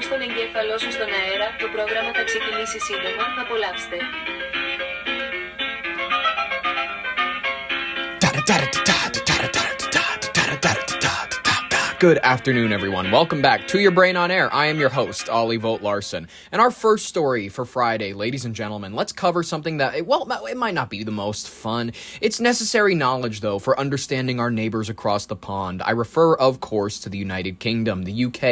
στον εγκέφαλό σου στον αέρα, το πρόγραμμα θα ξεκινήσει σύντομα, απολαύστε. Good afternoon, everyone. Welcome back to Your Brain on Air. I am your host, Ollie Vogt Larson. And our first story for Friday, ladies and gentlemen, let's cover something that, well, it might not be the most fun. It's necessary knowledge, though, for understanding our neighbors across the pond. I refer, of course, to the United Kingdom, the UK,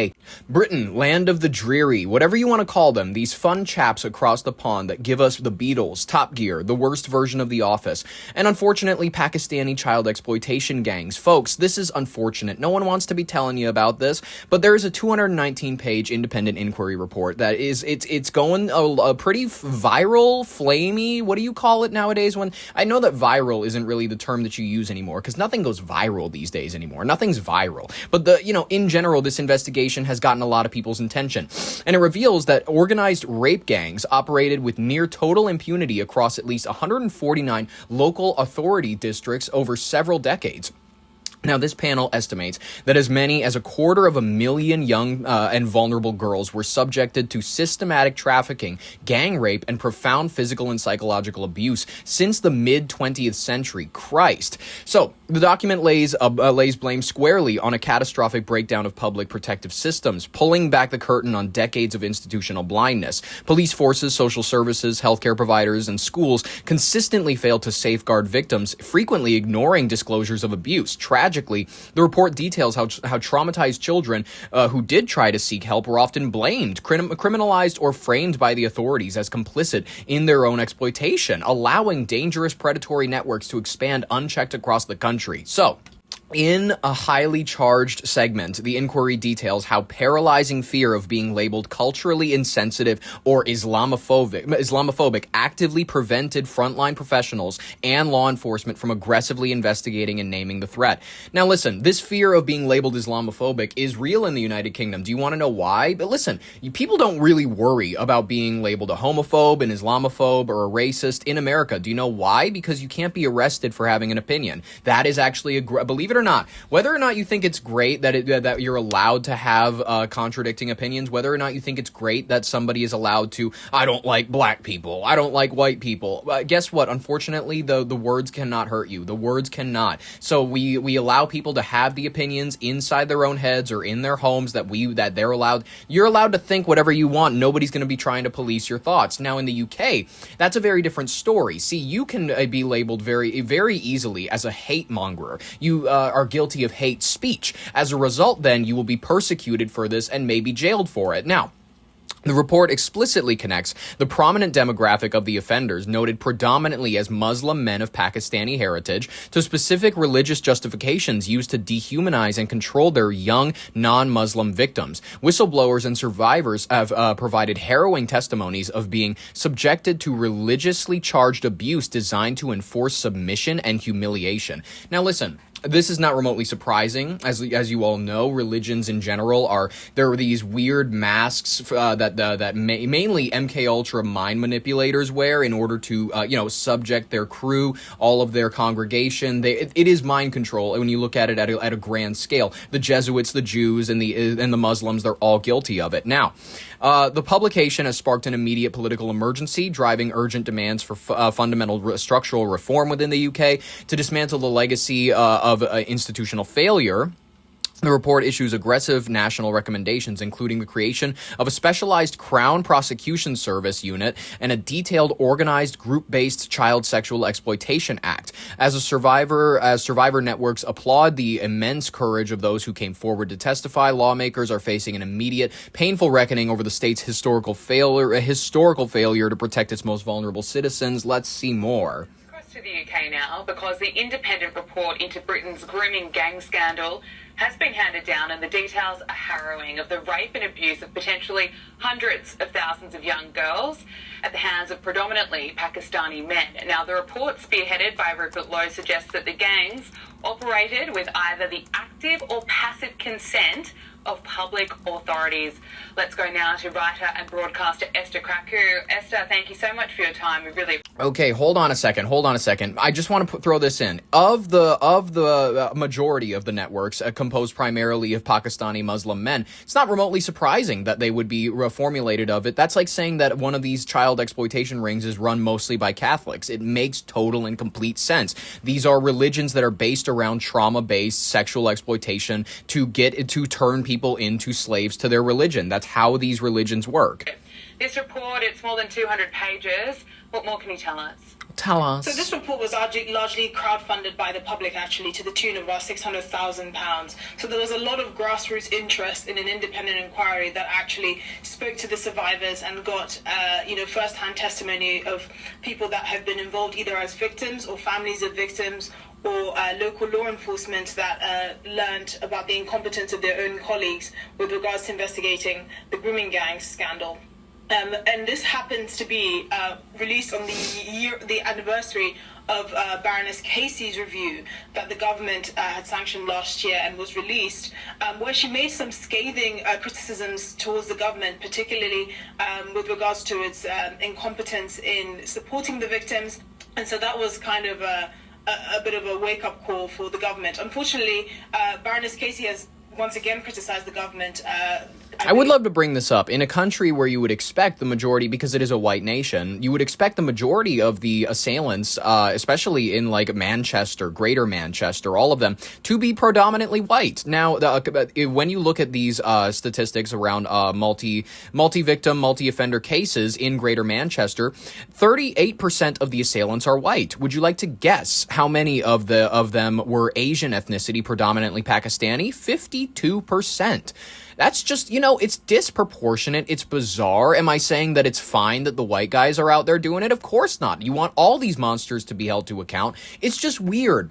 Britain, land of the dreary, whatever you want to call them, these fun chaps across the pond that give us the Beatles, Top Gear, the worst version of The Office, and unfortunately, Pakistani child exploitation gangs. Folks, this is unfortunate. No one wants to be telling you about this, but there is a 219-page independent inquiry report that is it's going a pretty viral, flamey. What do you call it nowadays? When I know that viral isn't really the term that you use anymore because nothing goes viral these days anymore. Nothing's viral, but in general, this investigation has gotten a lot of people's attention, and it reveals that organized rape gangs operated with near total impunity across at least 149 local authority districts over several decades. Now, this panel estimates that as many as 250,000 young and vulnerable girls were subjected to systematic trafficking, gang rape, and profound physical and psychological abuse since the mid-20th century. Christ. So, the document lays blame squarely on a catastrophic breakdown of public protective systems, pulling back the curtain on decades of institutional blindness. Police forces, social services, healthcare providers, and schools consistently fail to safeguard victims, frequently ignoring disclosures of abuse. Tragically, the report details how traumatized children who did try to seek help were often blamed, criminalized, or framed by the authorities as complicit in their own exploitation, allowing dangerous predatory networks to expand unchecked across the country. So, in a highly charged segment, the inquiry details how paralyzing fear of being labeled culturally insensitive or Islamophobic actively prevented frontline professionals and law enforcement from aggressively investigating and naming the threat. Now listen, this fear of being labeled Islamophobic is real in the United Kingdom. Do you want to know why? But listen, people don't really worry about being labeled a homophobe, an Islamophobe, or a racist in America. Do you know why? Because you can't be arrested for having an opinion. That is actually, believe it or not, whether or not you think it's great that you're allowed to have contradicting opinions, whether or not you think it's great that somebody is allowed to, I don't like black people, I don't like white people. Guess what? Unfortunately, the words cannot hurt you. The words cannot. So we allow people to have the opinions inside their own heads or in their homes that they're allowed. You're allowed to think whatever you want. Nobody's going to be trying to police your thoughts. Now in the UK, that's a very different story. See, you can be labeled very, very easily as a hate monger. You are guilty of hate speech. As a result, then, you will be persecuted for this and may be jailed for it. Now, the report explicitly connects the prominent demographic of the offenders, noted predominantly as Muslim men of Pakistani heritage, to specific religious justifications used to dehumanize and control their young non-Muslim victims. Whistleblowers and survivors have provided harrowing testimonies of being subjected to religiously charged abuse designed to enforce submission and humiliation. Now listen, this is not remotely surprising. As you all know, religions in general there are these weird masks that mainly MK Ultra mind manipulators wear in order to subject their crew, all of their congregation. It is mind control when you look at it at a grand scale. The Jesuits, the Jews, and the Muslims, they're all guilty of it. Now, the publication has sparked an immediate political emergency, driving urgent demands for fundamental structural reform within the UK to dismantle the legacy of institutional failure. The report issues aggressive national recommendations, including the creation of a specialized Crown Prosecution Service unit and a detailed, organized, group-based Child Sexual Exploitation Act. As survivor networks applaud the immense courage of those who came forward to testify, lawmakers are facing an immediate, painful reckoning over the state's historical failure to protect its most vulnerable citizens. Let's see more. To the UK now, because the independent report into Britain's grooming gang scandal has been handed down, and the details are harrowing of the rape and abuse of potentially hundreds of thousands of young girls at the hands of predominantly Pakistani men. Now, the report, spearheaded by Rupert Lowe, suggests that the gangs operated with either the active or passive consent of public authorities. Let's go now to writer and broadcaster Esther Kraku. Esther, thank you so much for your time. We really... Okay, hold on a second. I just want to throw this in. Of the majority of the networks composed primarily of Pakistani Muslim men, it's not remotely surprising that they would be reformulated of it. That's like saying that one of these child exploitation rings is run mostly by Catholics. It makes total and complete sense. These are religions that are based around trauma-based sexual exploitation to turn people into slaves to their religion. That's how these religions work. This report, it's more than 200 pages. What more can you tell us? Tell us. So this report was largely crowdfunded by the public, actually, to the tune of about £600,000. So there was a lot of grassroots interest in an independent inquiry that actually spoke to the survivors and got, first-hand testimony of people that have been involved either as victims or families of victims, or local law enforcement that learned about the incompetence of their own colleagues with regards to investigating the grooming gang scandal. And this happens to be released on the anniversary of Baroness Casey's review that the government had sanctioned last year and was released, where she made some scathing criticisms towards the government, particularly with regards to its incompetence in supporting the victims. And so that was kind of a bit of a wake-up call for the government. Unfortunately, Baroness Casey has once again criticized the government. I would love to bring this up. In a country where you would expect the majority, because it is a white nation, you would expect the majority of the assailants, especially in like Manchester, Greater Manchester, all of them, to be predominantly white. Now, when you look at these statistics around multi-victim, multi-offender cases in Greater Manchester, 38% of the assailants are white. Would you like to guess how many of them were Asian ethnicity, predominantly Pakistani? 52%. That's just, it's disproportionate. It's bizarre. Am I saying that it's fine that the white guys are out there doing it? Of course not. You want all these monsters to be held to account. It's just weird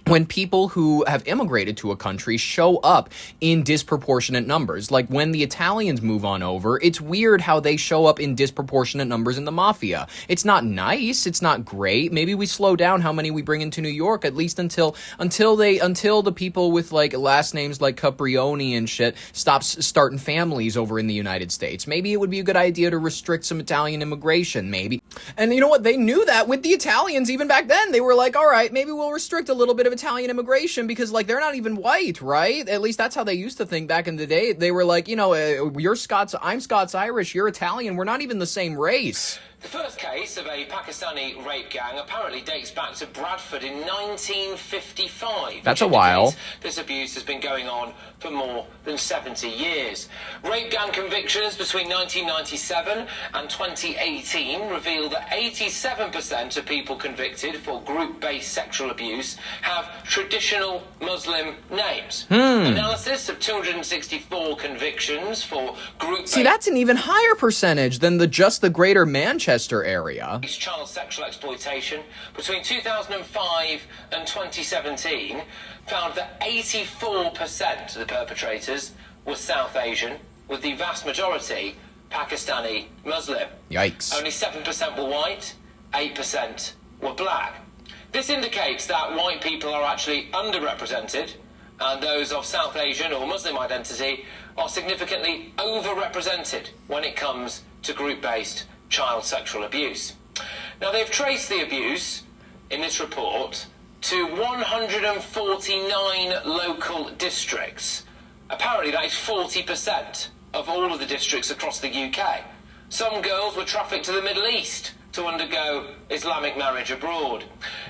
when people who have immigrated to a country show up in disproportionate numbers. Like when the Italians move on over, it's weird how they show up in disproportionate numbers in the mafia. It's not nice. It's not great. Maybe we slow down how many we bring into New York, at least until the people with like last names like Caprioni and shit stops starting families over in the United States. Maybe it would be a good idea to restrict some Italian immigration, maybe. And you know what? They knew that with the Italians even back then. They were like, all right, maybe we'll restrict a little bit of Italian immigration because like they're not even white, right? At least that's how they used to think back in the day. They were like, you're Scots, I'm Scots-Irish, you're Italian, we're not even the same race. The first case of a Pakistani rape gang apparently dates back to Bradford in 1955. That's a while. This abuse has been going on for more than 70 years. Rape gang convictions between 1997 and 2018 reveal that 87% of people convicted for group-based sexual abuse have traditional Muslim names. Analysis of 264 convictions for group-based... See, that's an even higher percentage than just the Greater Manchester area. Child sexual exploitation between 2005 and 2017 found that 84% of the perpetrators were South Asian, with the vast majority Pakistani Muslim. Yikes. Only 7% were white, 8% were black. This indicates that white people are actually underrepresented, and those of South Asian or Muslim identity are significantly overrepresented when it comes to group-based child sexual abuse. Now, they've traced the abuse in this report to 149 local districts. Apparently, that is 40% of all of the districts across the UK. Some girls were trafficked to the Middle East to undergo Islamic marriage abroad.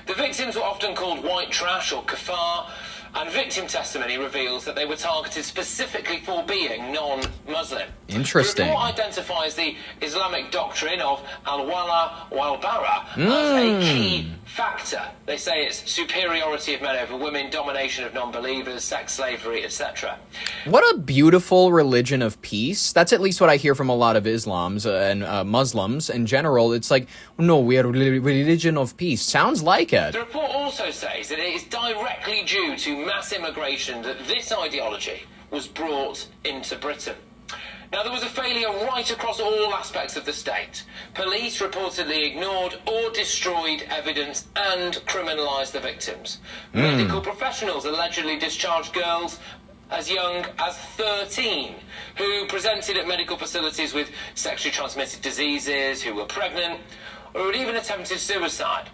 The victims were often called white trash or kafar, and victim testimony reveals that they were targeted specifically for being non-Muslim. Interesting. The report identifies the Islamic doctrine of al-wala wal-bara as a key factor. They say it's superiority of men over women, domination of non-believers, sex slavery, etc. What a beautiful religion of peace. That's at least what I hear from a lot of Islams and Muslims in general. It's like, no, we are a religion of peace. Sounds like it. The report also says that it is directly due to mass immigration that this ideology was brought into Britain. Now, there was a failure right across all aspects of the state. Police reportedly ignored or destroyed evidence and criminalised the victims. Medical professionals allegedly discharged girls as young as 13 who presented at medical facilities with sexually transmitted diseases, who were pregnant, or had even attempted suicide.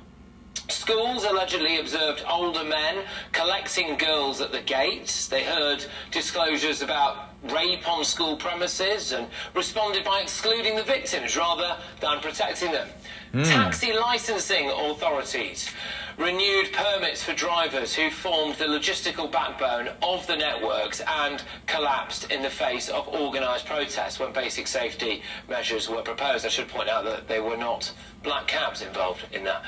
Schools allegedly observed older men collecting girls at the gates. They heard disclosures about rape on school premises and responded by excluding the victims rather than protecting them. Taxi licensing authorities renewed permits for drivers who formed the logistical backbone of the networks and collapsed in the face of organised protests when basic safety measures were proposed. I should point out that they were not black cabs involved in that.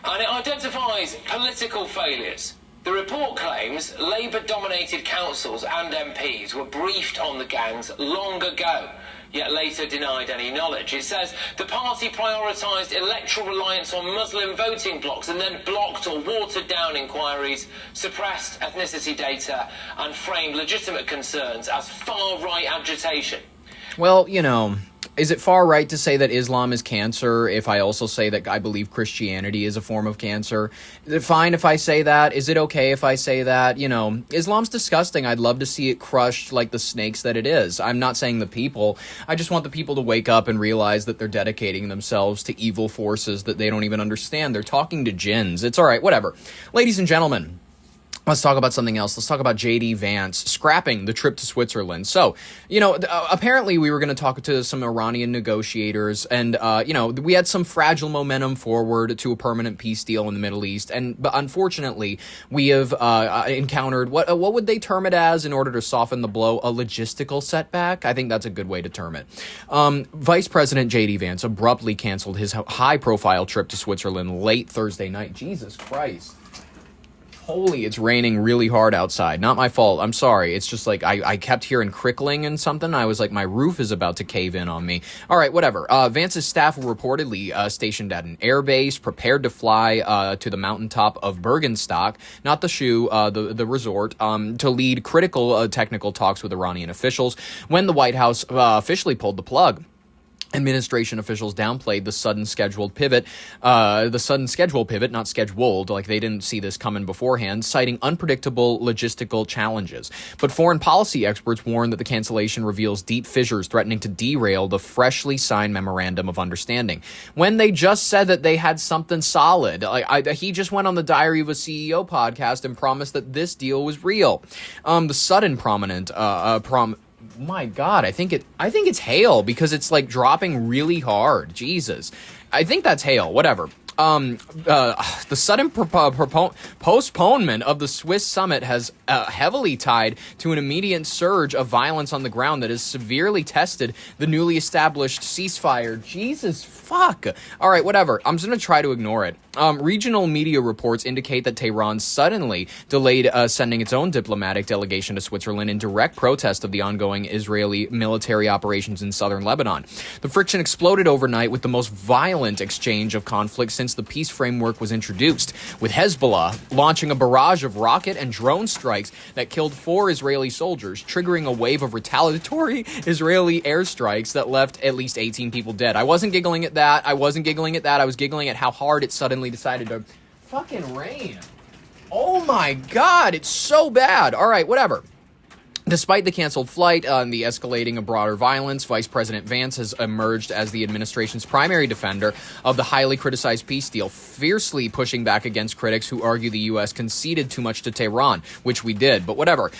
And it identifies political failures. The report claims Labour-dominated councils and MPs were briefed on the gangs long ago, yet later denied any knowledge. It says the party prioritised electoral reliance on Muslim voting blocs and then blocked or watered down inquiries, suppressed ethnicity data and framed legitimate concerns as far-right agitation. Well, you know, is it far right to say that Islam is cancer if I also say that I believe Christianity is a form of cancer? Is it fine if I say that? Is it okay if I say that? You know, Islam's disgusting. I'd love to see it crushed like the snakes that it is. I'm not saying the people. I just want the people to wake up and realize that they're dedicating themselves to evil forces that they don't even understand. They're talking to jinns. It's all right, whatever. Ladies and gentlemen, let's talk about something else. Let's talk about J.D. Vance scrapping the trip to Switzerland. So, you know, apparently we were going to talk to some Iranian negotiators, and, you know, we had some fragile momentum forward to a permanent peace deal in the Middle East. But unfortunately, we have encountered, what would they term it as in order to soften the blow? A logistical setback? I think that's a good way to term it. Vice President J.D. Vance abruptly canceled his high-profile trip to Switzerland late Thursday night. Jesus Christ. Holy, it's raining really hard outside. Not my fault. I'm sorry. It's just like I kept hearing crickling and something. I was like, my roof is about to cave in on me. All right, whatever. Vance's staff were reportedly stationed at an airbase, prepared to fly to the mountaintop of Bergenstock, not the shoe, the resort, to lead critical technical talks with Iranian officials when the White House officially pulled the plug. Administration officials downplayed the sudden scheduled pivot, not scheduled, like they didn't see this coming beforehand, citing unpredictable logistical challenges. But foreign policy experts warn that the cancellation reveals deep fissures threatening to derail the freshly signed memorandum of understanding. When they just said that they had something solid, he just went on the Diary of a CEO podcast and promised that this deal was real. The sudden my God, I think it's hail because it's like dropping really hard. Jesus. I think that's hail. Whatever. The sudden postponement of the Swiss summit has heavily tied to an immediate surge of violence on the ground that has severely tested the newly established ceasefire. Jesus fuck. All right, whatever. I'm just going to try to ignore it. Regional media reports indicate that Tehran suddenly delayed sending its own diplomatic delegation to Switzerland in direct protest of the ongoing Israeli military operations in southern Lebanon. The friction exploded overnight with the most violent exchange of conflict since the peace framework was introduced, with Hezbollah launching a barrage of rocket and drone strikes that killed 4 Israeli soldiers, triggering a wave of retaliatory Israeli airstrikes that left at least 18 people dead. I wasn't giggling at that. I was giggling at how hard it suddenly decided to fucking rain. Oh my God, it's so bad. All right, whatever. Despite the canceled flight and the escalating of broader violence, Vice President Vance has emerged as the administration's primary defender of the highly criticized peace deal, fiercely pushing back against critics who argue the U.S. conceded too much to Tehran, which we did, but whatever.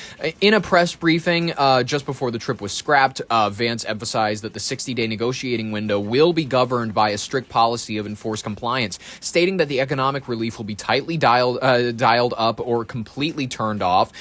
In a press briefing just before the trip was scrapped, Vance emphasized that the 60-day negotiating window will be governed by a strict policy of enforced compliance, stating that the economic relief will be tightly dialed up or completely turned off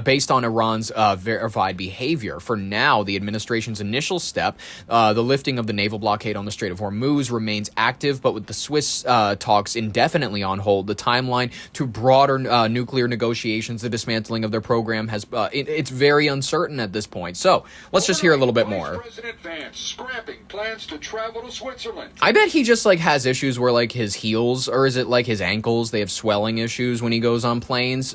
based on Iran's verified behavior. For now, the administration's initial step, the lifting of the naval blockade on the Strait of Hormuz, remains active, but with the Swiss talks indefinitely on hold, the timeline to broader nuclear negotiations, the dismantling of their program, it's very uncertain at this point. So, let's just hear a little bit more. President Vance scrapping plans to travel to Switzerland. I bet he just has issues where his heels, or is it his ankles, they have swelling issues when he goes on planes.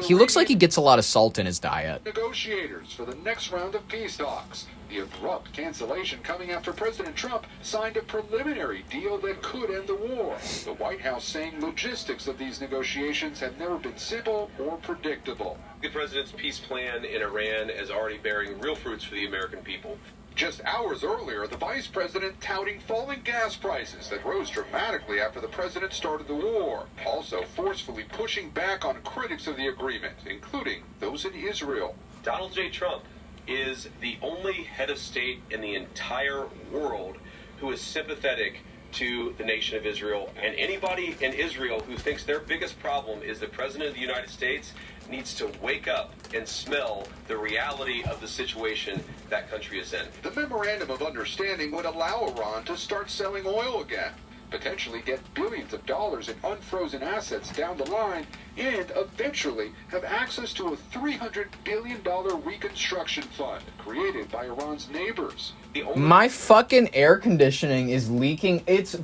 He looks like he gets a lot of salt in his diet. negotiators for the next round of peace talks. The abrupt cancellation coming after President Trump signed a preliminary deal that could end the war. The White House saying logistics of these negotiations have never been simple or predictable. The president's peace plan in Iran is already bearing real fruits for the American people. Just hours earlier, the vice president touting falling gas prices that rose dramatically after the president started the war, also forcefully pushing back on critics of the agreement, including those in Israel. Donald J. Trump is the only head of state in the entire world who is sympathetic to the nation of Israel. And anybody in Israel who thinks their biggest problem is the president of the United States needs to wake up and smell the reality of the situation that country is in. The memorandum of understanding would allow Iran to start selling oil again, potentially get billions of dollars in unfrozen assets down the line, and eventually have access to a $300 billion reconstruction fund created by Iran's neighbors. My fucking air conditioning is leaking. It's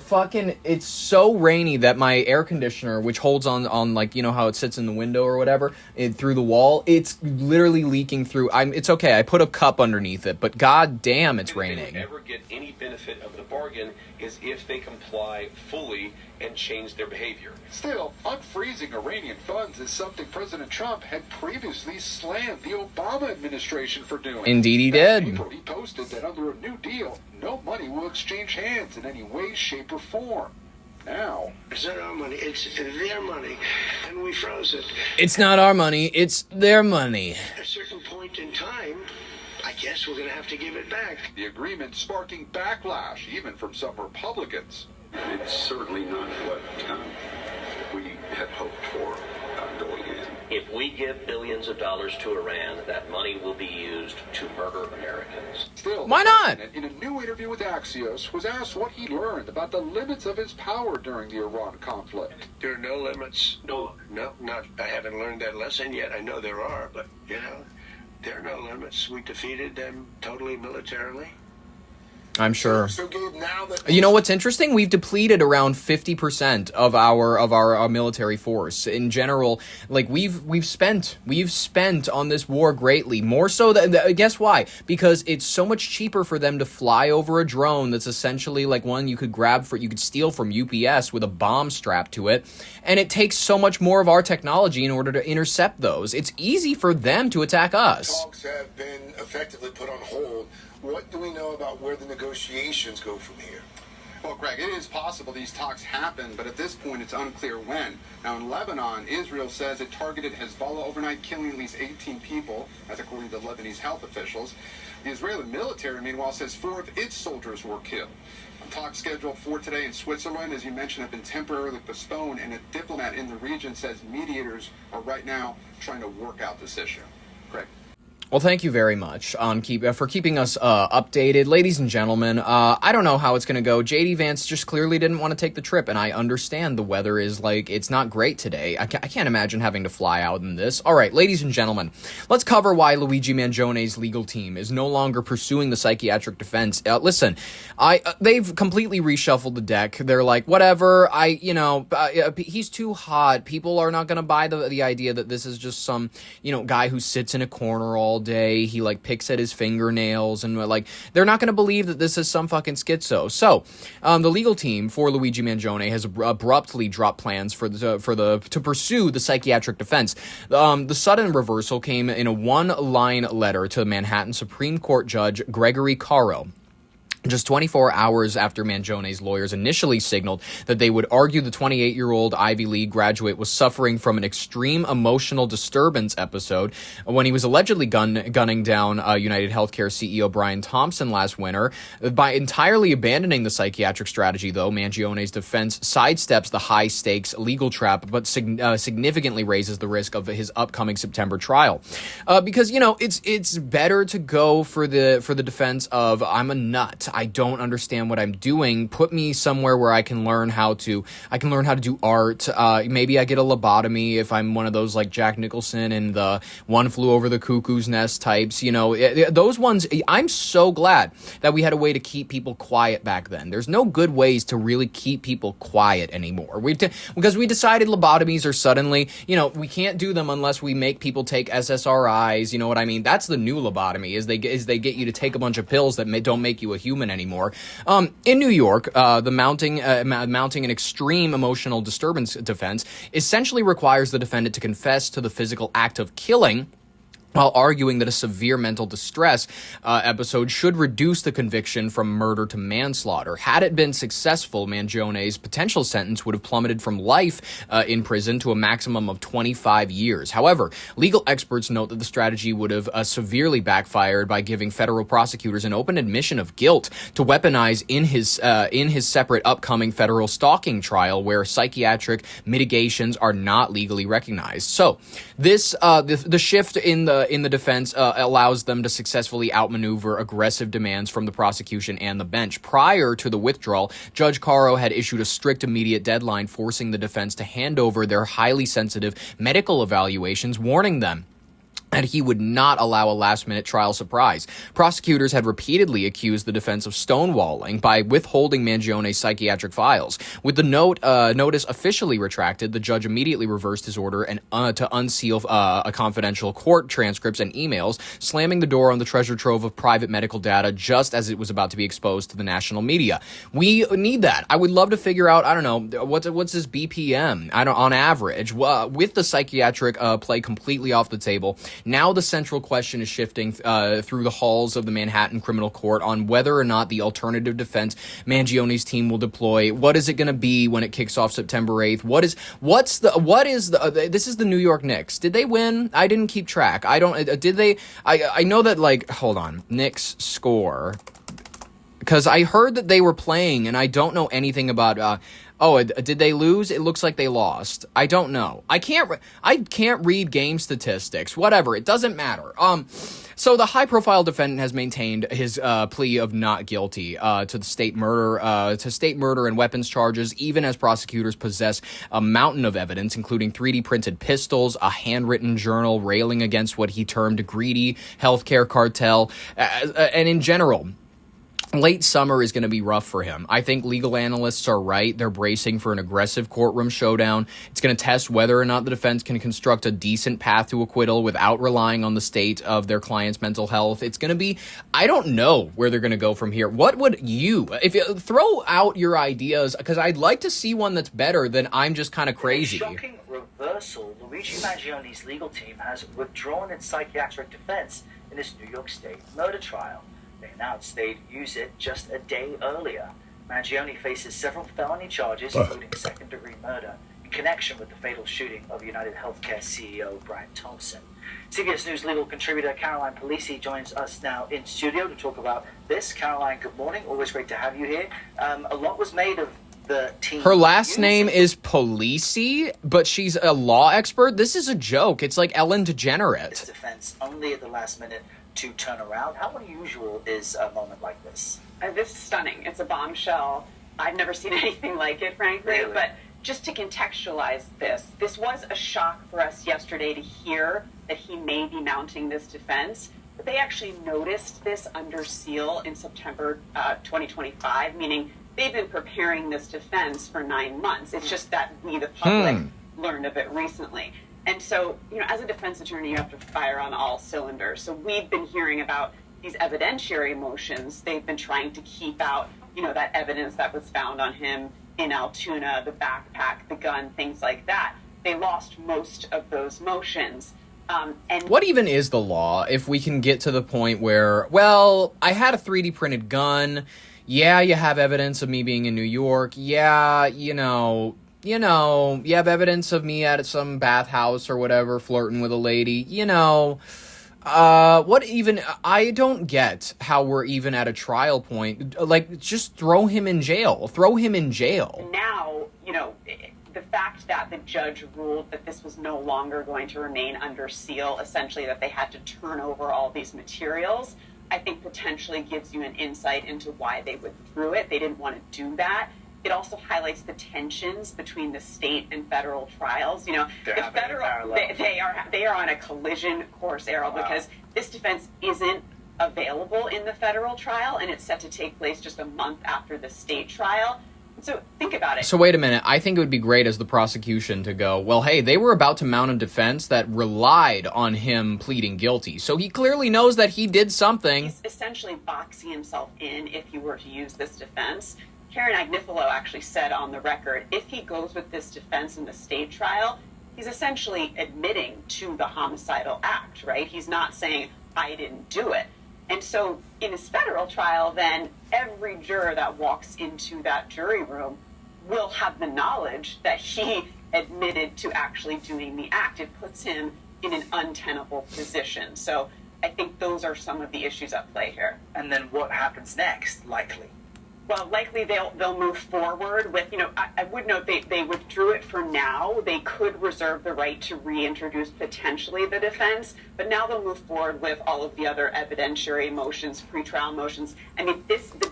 so rainy that my air conditioner, which holds on like, you know how it sits in the window or whatever, through the wall, it's literally leaking through. It's okay. I put a cup underneath it, but god damn, it's raining. If they ever get any benefit of the bargain is if they comply fully and change their behavior. Still, unfreezing Iranian funds is something President Trump had previously slammed the Obama administration for doing. Indeed he Back in did. April, he posted that under a new deal, no money will exchange hands in any way, shape, or form. Now, it's not our money, it's their money, and we froze it. It's not our money, it's their money. At a certain point in time, I guess we're going to have to give it back. the agreement sparking backlash, even from some Republicans. It's certainly not what we had hoped for going in. If we give billions of dollars to Iran, that money will be used to murder Americans. Still, why not? In a new interview with Axios, was asked what he learned about the limits of his power during the Iran conflict. There are no limits. No, not. I haven't learned that lesson yet. I know there are, but, there are no limits. We defeated them totally militarily. I'm sure. So Gabe, now that You know what's interesting? We've depleted around 50% of our military force. In general, like we've spent on this war greatly. More so than guess why? Because it's so much cheaper for them to fly over a drone that's essentially like one you could steal from UPS with a bomb strapped to it, and it takes so much more of our technology in order to intercept those. It's easy for them to attack us. talks have been effectively put on hold, what do we know about where the negotiations go from here? Well, Greg, it is possible these talks happen, but at this point it's unclear when. Now, in Lebanon, Israel says it targeted Hezbollah overnight, killing at least 18 people, that's according to Lebanese health officials. The Israeli military, meanwhile, says 4 of its soldiers were killed. Talks scheduled for today in Switzerland, as you mentioned, have been temporarily postponed, and a diplomat in the region says mediators are right now trying to work out this issue. Greg. Well, thank you very much for keeping us updated. Ladies and gentlemen, I don't know how it's going to go. J.D. Vance just clearly didn't want to take the trip, and I understand the weather is it's not great today. I can't imagine having to fly out in this. All right, ladies and gentlemen, let's cover why Luigi Mangione's legal team is no longer pursuing the psychiatric defense. Listen, they've completely reshuffled the deck. They're like, whatever, he's too hot. People are not going to buy the idea that this is just some, guy who sits in a corner all day. He picks at his fingernails, and they're not going to believe that this is some fucking schizo. So the legal team for Luigi Mangione has abruptly dropped plans to pursue the psychiatric defense. The sudden reversal came in a one-line letter to Manhattan Supreme Court Judge Gregory Caro, just 24 hours after Mangione's lawyers initially signaled that they would argue the 28-year-old Ivy League graduate was suffering from an extreme emotional disturbance episode when he was allegedly gunning down United Healthcare CEO Brian Thompson last winter. By entirely abandoning the psychiatric strategy, though, Mangione's defense sidesteps the high-stakes legal trap, but significantly raises the risk of his upcoming September trial. Because, it's better to go for the defense of I'm a nut. I don't understand what I'm doing. Put me somewhere where I can learn how to do art. Maybe I get a lobotomy if I'm one of those like Jack Nicholson and the One Flew Over the Cuckoo's Nest types, you know, those ones. I'm so glad that we had a way to keep people quiet back then. There's no good ways to really keep people quiet anymore. Because we decided lobotomies are suddenly, you know, we can't do them unless we make people take SSRIs, you know what I mean? That's the new lobotomy, is they get you to take a bunch of pills that don't make you a human anymore. In New York, the mounting an extreme emotional disturbance defense essentially requires the defendant to confess to the physical act of killing, while arguing that a severe mental distress episode should reduce the conviction from murder to manslaughter. Had it been successful, Mangione's potential sentence would have plummeted from life in prison to a maximum of 25 years. However, legal experts note that the strategy would have severely backfired by giving federal prosecutors an open admission of guilt to weaponize in his separate upcoming federal stalking trial, where psychiatric mitigations are not legally recognized. So, this the shift in the defense allows them to successfully outmaneuver aggressive demands from the prosecution and the bench. Prior to the withdrawal, Judge Caro had issued a strict immediate deadline, forcing the defense to hand over their highly sensitive medical evaluations, warning them that he would not allow a last-minute trial surprise. Prosecutors had repeatedly accused the defense of stonewalling by withholding Mangione's psychiatric files. With the notice officially retracted, the judge immediately reversed his order and to unseal confidential court transcripts and emails, slamming the door on the treasure trove of private medical data just as it was about to be exposed to the national media. We need that. I would love to figure out, I don't know, what's his BPM on average. With the psychiatric play completely off the table, now the central question is shifting through the halls of the Manhattan Criminal Court on whether or not the alternative defense Mangione's team will deploy. What is it going to be when it kicks off September 8th? This is the New York Knicks. Did they win? I didn't keep track. Did they? I know that, like, hold on. Knicks score. Because I heard that they were playing, and I don't know anything about, did they lose? It looks like they lost. I don't know. I can't read game statistics. Whatever. It doesn't matter. So the high-profile defendant has maintained his plea of not guilty to state murder and weapons charges, even as prosecutors possess a mountain of evidence, including 3D printed pistols, a handwritten journal railing against what he termed greedy healthcare cartel, and in general. Late summer is going to be rough for him. I think legal analysts are right. They're bracing for an aggressive courtroom showdown. It's going to test whether or not the defense can construct a decent path to acquittal without relying on the state of their client's mental health. It's going to be, I don't know where they're going to go from here. What would you, if you throw out your ideas, because I'd like to see one that's better than I'm just kind of crazy. In a shocking reversal, Luigi Mangione's legal team has withdrawn its psychiatric defense in this New York State murder trial. They announced they'd use it just a day earlier. Mangione faces several felony charges, including second-degree murder, in connection with the fatal shooting of United Healthcare CEO Brian Thompson. CBS News legal contributor Caroline Polisi joins us now in studio to talk about this. Caroline, good morning. Always great to have you here. A lot was made of the team. Her last name is Polisi, but she's a law expert. This is a joke. It's like Ellen DeGeneres. This defense only at the last minute to turn around. How unusual is a moment like this? This is stunning. It's a bombshell. I've never seen anything like it, frankly. Really? But just to contextualize this was a shock for us yesterday to hear that he may be mounting this defense. But they actually noticed this under seal in September 2025, meaning they've been preparing this defense for 9 months. It's just that we, the public, learned of it recently. And so, as a defense attorney, you have to fire on all cylinders. So we've been hearing about these evidentiary motions. They've been trying to keep out, that evidence that was found on him in Altoona, the backpack, the gun, things like that. They lost most of those motions. And what even is the law if we can get to the point where, well, I had a 3D printed gun. Yeah, you have evidence of me being in New York. Yeah, you have evidence of me at some bathhouse or whatever, flirting with a lady, what even, I don't get how we're even at a trial point. Like, just throw him in jail. Now, the fact that the judge ruled that this was no longer going to remain under seal, essentially that they had to turn over all these materials, I think potentially gives you an insight into why they withdrew it. They didn't want to do that. It also highlights the tensions between the state and federal trials. You know, the federal, they are on a collision course, Errol, because this defense isn't available in the federal trial, and it's set to take place just a month after the state trial. So think about it. So wait a minute. I think it would be great as the prosecution to go, well, hey, they were about to mount a defense that relied on him pleading guilty. So he clearly knows that he did something. He's essentially boxing himself in if he were to use this defense. Karen Agnifilo actually said on the record, if he goes with this defense in the state trial, he's essentially admitting to the homicidal act, right? He's not saying, I didn't do it. And so in his federal trial, then every juror that walks into that jury room will have the knowledge that he admitted to actually doing the act. It puts him in an untenable position. So I think those are some of the issues at play here. And then what happens next, likely? Well, likely they'll move forward with, you know, I would note they withdrew it for now. They could reserve the right to reintroduce potentially the defense, but now they'll move forward with all of the other evidentiary motions, pretrial motions. I mean,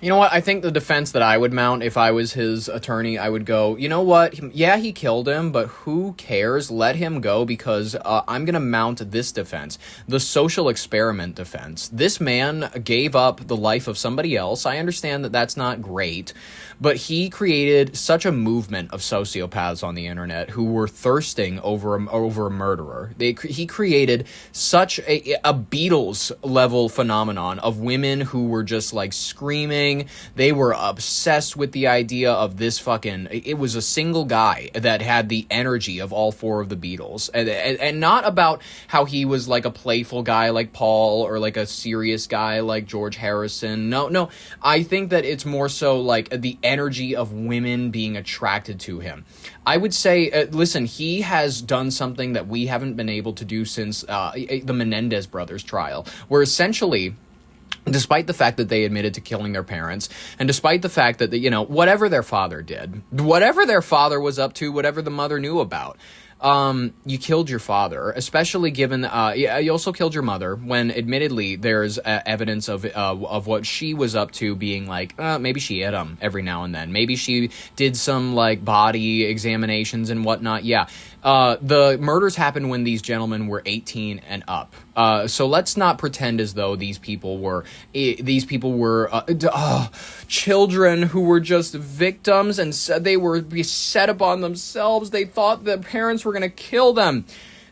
You know what? I think the defense that I would mount if I was his attorney, I would go, you know what? Yeah, he killed him, but who cares? Let him go, because I'm going to mount this defense, the social experiment defense. This man gave up the life of somebody else. I understand that that's not great, but he created such a movement of sociopaths on the internet who were thirsting over a murderer. He created such a Beatles level phenomenon of women who were just like screaming. They were obsessed with the idea of this it was a single guy that had the energy of all four of the Beatles, and not about how he was like a playful guy like Paul or like a serious guy like George Harrison. No, I think that it's more so like the energy of women being attracted to him. I would say, listen, he has done something that we haven't been able to do since the Menendez brothers trial, where essentially, despite the fact that they admitted to killing their parents, and despite the fact that, you know, whatever their father did, whatever their father was up to, whatever the mother knew about, you killed your father, especially given, you also killed your mother, when admittedly there's evidence of what she was up to being like, maybe she hit him every now and then. Maybe she did some like body examinations and whatnot. Yeah. The murders happened when these gentlemen were 18 and up. So let's not pretend as though these people were children who were just victims and they were set upon themselves. They thought their parents were going to kill them.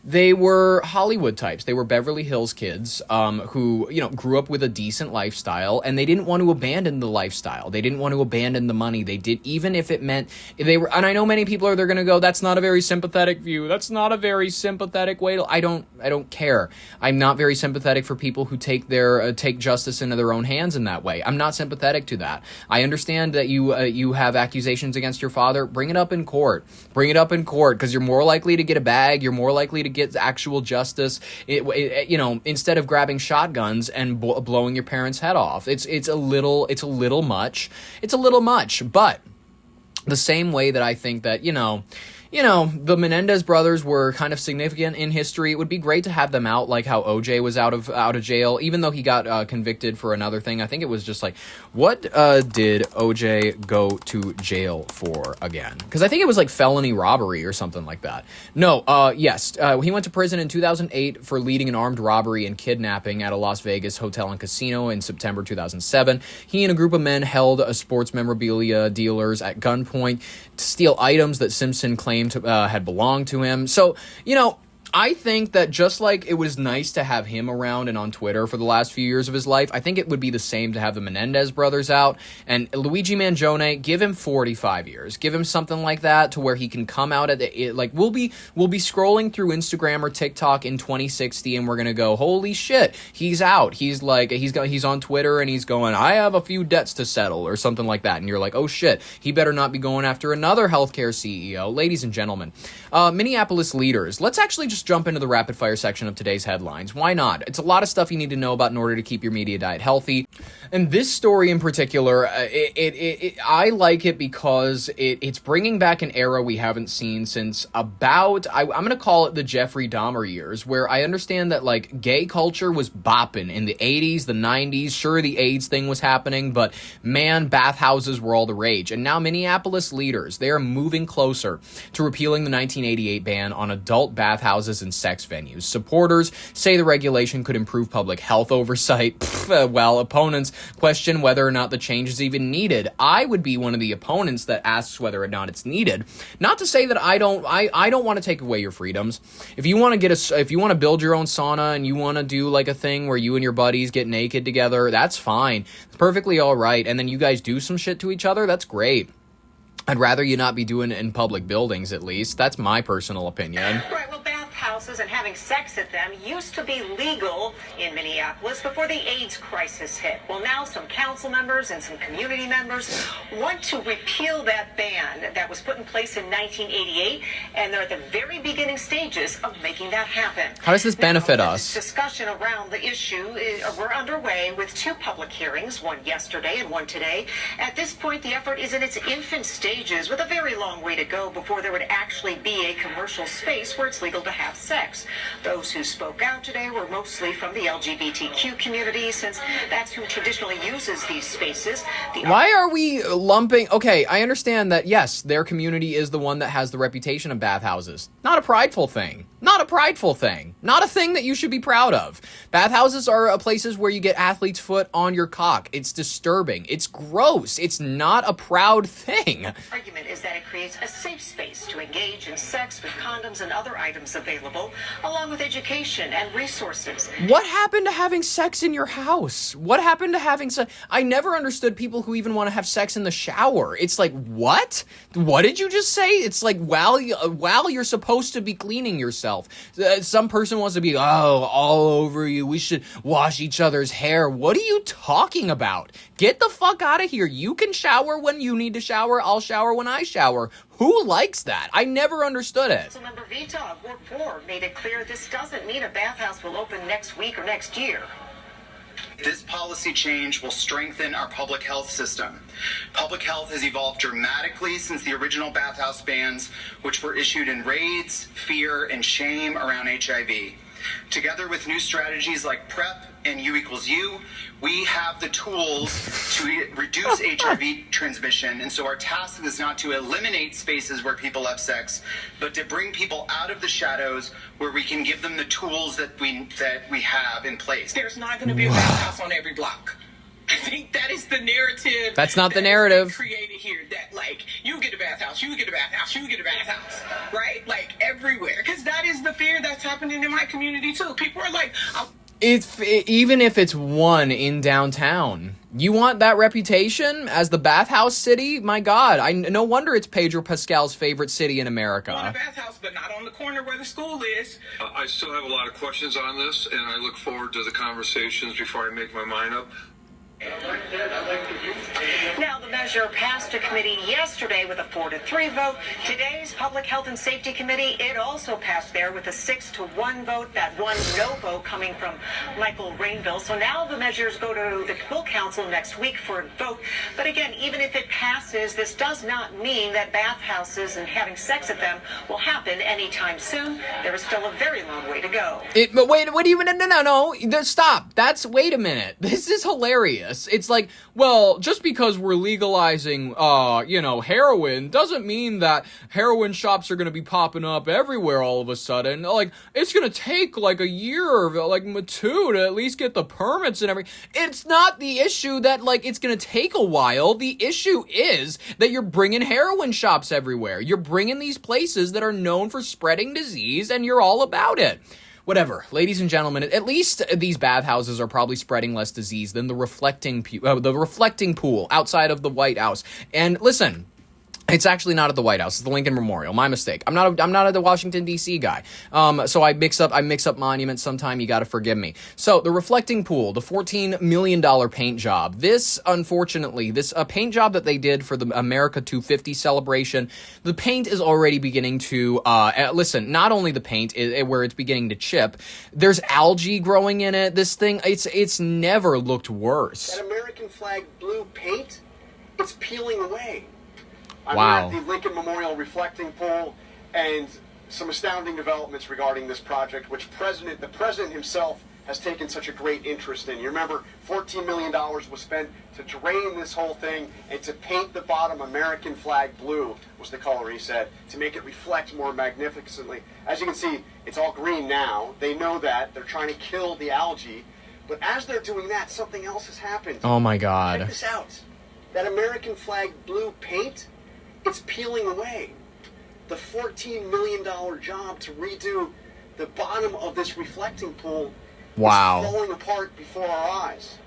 They were Hollywood types. They were Beverly Hills kids who, you know, grew up with a decent lifestyle, and they didn't want to abandon the lifestyle. They didn't want to abandon the money. They did, even if it meant they were. And I know many people they're going to go, that's not a very sympathetic view. That's not a very sympathetic way to. I don't care. I'm not very sympathetic for people who take justice into their own hands in that way. I'm not sympathetic to that. I understand that you have accusations against your father. Bring it up in court. Bring it up in court, because you're more likely to get a bag. You're more likely to get actual justice, you know, instead of grabbing shotguns and blowing your parents' head off. It's a little much. It's a little much, but the same way that I think that, you know, the Menendez brothers were kind of significant in history. It would be great to have them out, like how OJ was out of jail, even though he got convicted for another thing. I think it was just like, what did OJ go to jail for again? Because I think it was like felony robbery or something like that. No, yes, he went to prison in 2008 for leading an armed robbery and kidnapping at a Las Vegas hotel and casino in September 2007. He and a group of men held sports memorabilia dealers at gunpoint to steal items that Simpson claimed had belonged to him. So, you know, I think that just like it was nice to have him around and on Twitter for the last few years of his life, I think it would be the same to have the Menendez brothers out. And Luigi Mangione, give him 45 years. Give him something like that to where he can come out at it. Like we'll be scrolling through Instagram or TikTok in 2060 and we're gonna go, holy shit, he's out. He's on Twitter and he's going, I have a few debts to settle or something like that. And you're like, oh shit, he better not be going after another healthcare CEO. Ladies and gentlemen, Minneapolis leaders, let's actually just jump into the rapid fire section of today's headlines. Why not? It's a lot of stuff you need to know about in order to keep your media diet healthy. And this story in particular, I like it because it's bringing back an era we haven't seen since about, I'm going to call it the Jeffrey Dahmer years, where I understand that, like, gay culture was bopping in the 80s, the 90s. Sure, the AIDS thing was happening, but man, bathhouses were all the rage. And now Minneapolis leaders, they are moving closer to repealing the 1988 ban on adult bathhouses and sex venues. Supporters say the regulation could improve public health oversight, while opponents question whether or not the change is even needed. I would be one of the opponents that asks whether or not it's needed. Not to say that I don't want to take away your freedoms. If you want to build your own sauna and you want to do like a thing where you and your buddies get naked together, that's fine. It's perfectly all right. And then you guys do some shit to each other, that's great. I'd rather you not be doing it in public buildings, at least. That's my personal opinion. Right, well, bathhouses and having sex at them used to be legal in Minneapolis before the AIDS crisis hit. Well, now some council members and some community members want to repeal that ban that was put in place in 1988, and they're at the very beginning stages of making that happen. How does this benefit us? Discussion around the issue, we're underway with 2 public hearings, one yesterday and one today. At this point, the effort is in its infant stages, with a very long way to go before there would actually be a commercial space where it's legal to have sex. Those who spoke out today were mostly from the LGBTQ community, since that's who traditionally uses these spaces. Why are we lumping? Okay, I understand that, yes, their community is the one that has the reputation of bathhouses. Not a prideful thing. Not a prideful thing. Not a thing that you should be proud of. Bathhouses are places where you get athlete's foot on your cock. It's disturbing. It's gross. It's not a proud thing. Argument is that it creates a safe space to engage in sex with condoms and other items available, along with education and resources. What happened to having sex in your house? What happened to having sex? I never understood people who even want to have sex in the shower. It's like, what? What did you just say? It's like, while you're supposed to be cleaning yourself. Some person wants to be, all over you. We should wash each other's hair. What are you talking about? Get the fuck out of here. You can shower when you need to shower. I'll shower when I shower. Who likes that? I never understood it. Councilmember Vita of Ward 4 made it clear this doesn't mean a bathhouse will open next week or next year. This policy change will strengthen our public health system. Public health has evolved dramatically since the original bathhouse bans, which were issued in raids, fear, and shame around HIV. Together with new strategies like PrEP and U=U, we have the tools to reduce HIV transmission. And so our task is not to eliminate spaces where people have sex, but to bring people out of the shadows where we can give them the tools that we have in place. There's not going to be a bathhouse on every block. I think that is the narrative. That's not the narrative created here. That, like, you get a bathhouse, you get a bathhouse, you get a bathhouse, right? Like, everywhere. Because that is the fear that's happening in my community too. People are like, even if it's one in downtown, you want that reputation as the bathhouse city? My God, no wonder it's Pedro Pascal's favorite city in America. I want a bathhouse, but not on the corner where the school is. I still have a lot of questions on this, and I look forward to the conversations before I make my mind up. Now, the measure passed a committee yesterday with a 4-3 vote. Today's Public Health and Safety Committee, it also passed there with a 6-1 vote. That one no vote coming from Michael Rainville. So now the measures go to the full council next week for a vote. But again, even if it passes, this does not mean that bathhouses and having sex at them will happen anytime soon. There is still a very long way to go. But wait, what do you mean? No, stop. Wait a minute. This is hilarious. It's like, well, just because we're legalizing, heroin doesn't mean that heroin shops are going to be popping up everywhere all of a sudden. Like, it's going to take like a year or like 2 to at least get the permits and everything. It's not the issue that like it's going to take a while. The issue is that you're bringing heroin shops everywhere. You're bringing these places that are known for spreading disease, and you're all about it. Whatever, ladies and gentlemen, at least these bathhouses are probably spreading less disease than the reflecting pool outside of the White House. And listen, It's actually not at the White House. It's the Lincoln Memorial. My mistake. I'm not the Washington D.C. guy. So I mix up monuments sometime. You got to forgive me. So the reflecting pool, the $14 million paint job. This, unfortunately, a paint job that they did for the America 250 celebration. The paint is already beginning to listen. Not only the paint where it's beginning to chip. There's algae growing in it. This thing, it's never looked worse. That American flag blue paint, it's peeling away. Wow. I'm at the Lincoln Memorial reflecting pool, and some astounding developments regarding this project, which the president himself has taken such a great interest in. You remember, $14 million was spent to drain this whole thing and to paint the bottom American flag blue, was the color he said, to make it reflect more magnificently. As you can see, it's all green now. They know that. They're trying to kill the algae. But as they're doing that, something else has happened. Oh, my God. Check this out. That American flag blue paint, it's peeling away. The $14 million job to redo the bottom of this reflecting pool is falling apart before our eyes.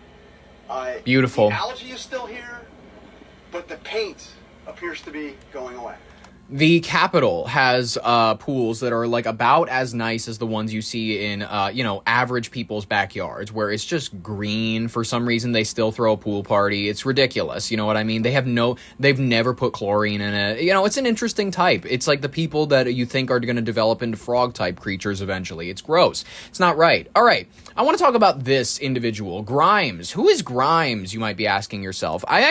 Beautiful. The algae is still here, but the paint appears to be going away. The Capitol has pools that are like about as nice as the ones you see in average people's backyards, where it's just green. For some reason they still throw a pool party. It's ridiculous. You know what I mean? They've never put chlorine in it. It's an interesting type. It's like the people that you think are going to develop into frog type creatures eventually. It's gross. It's not right. All right. I want to talk about this individual, Grimes. Who is Grimes? You might be asking yourself. I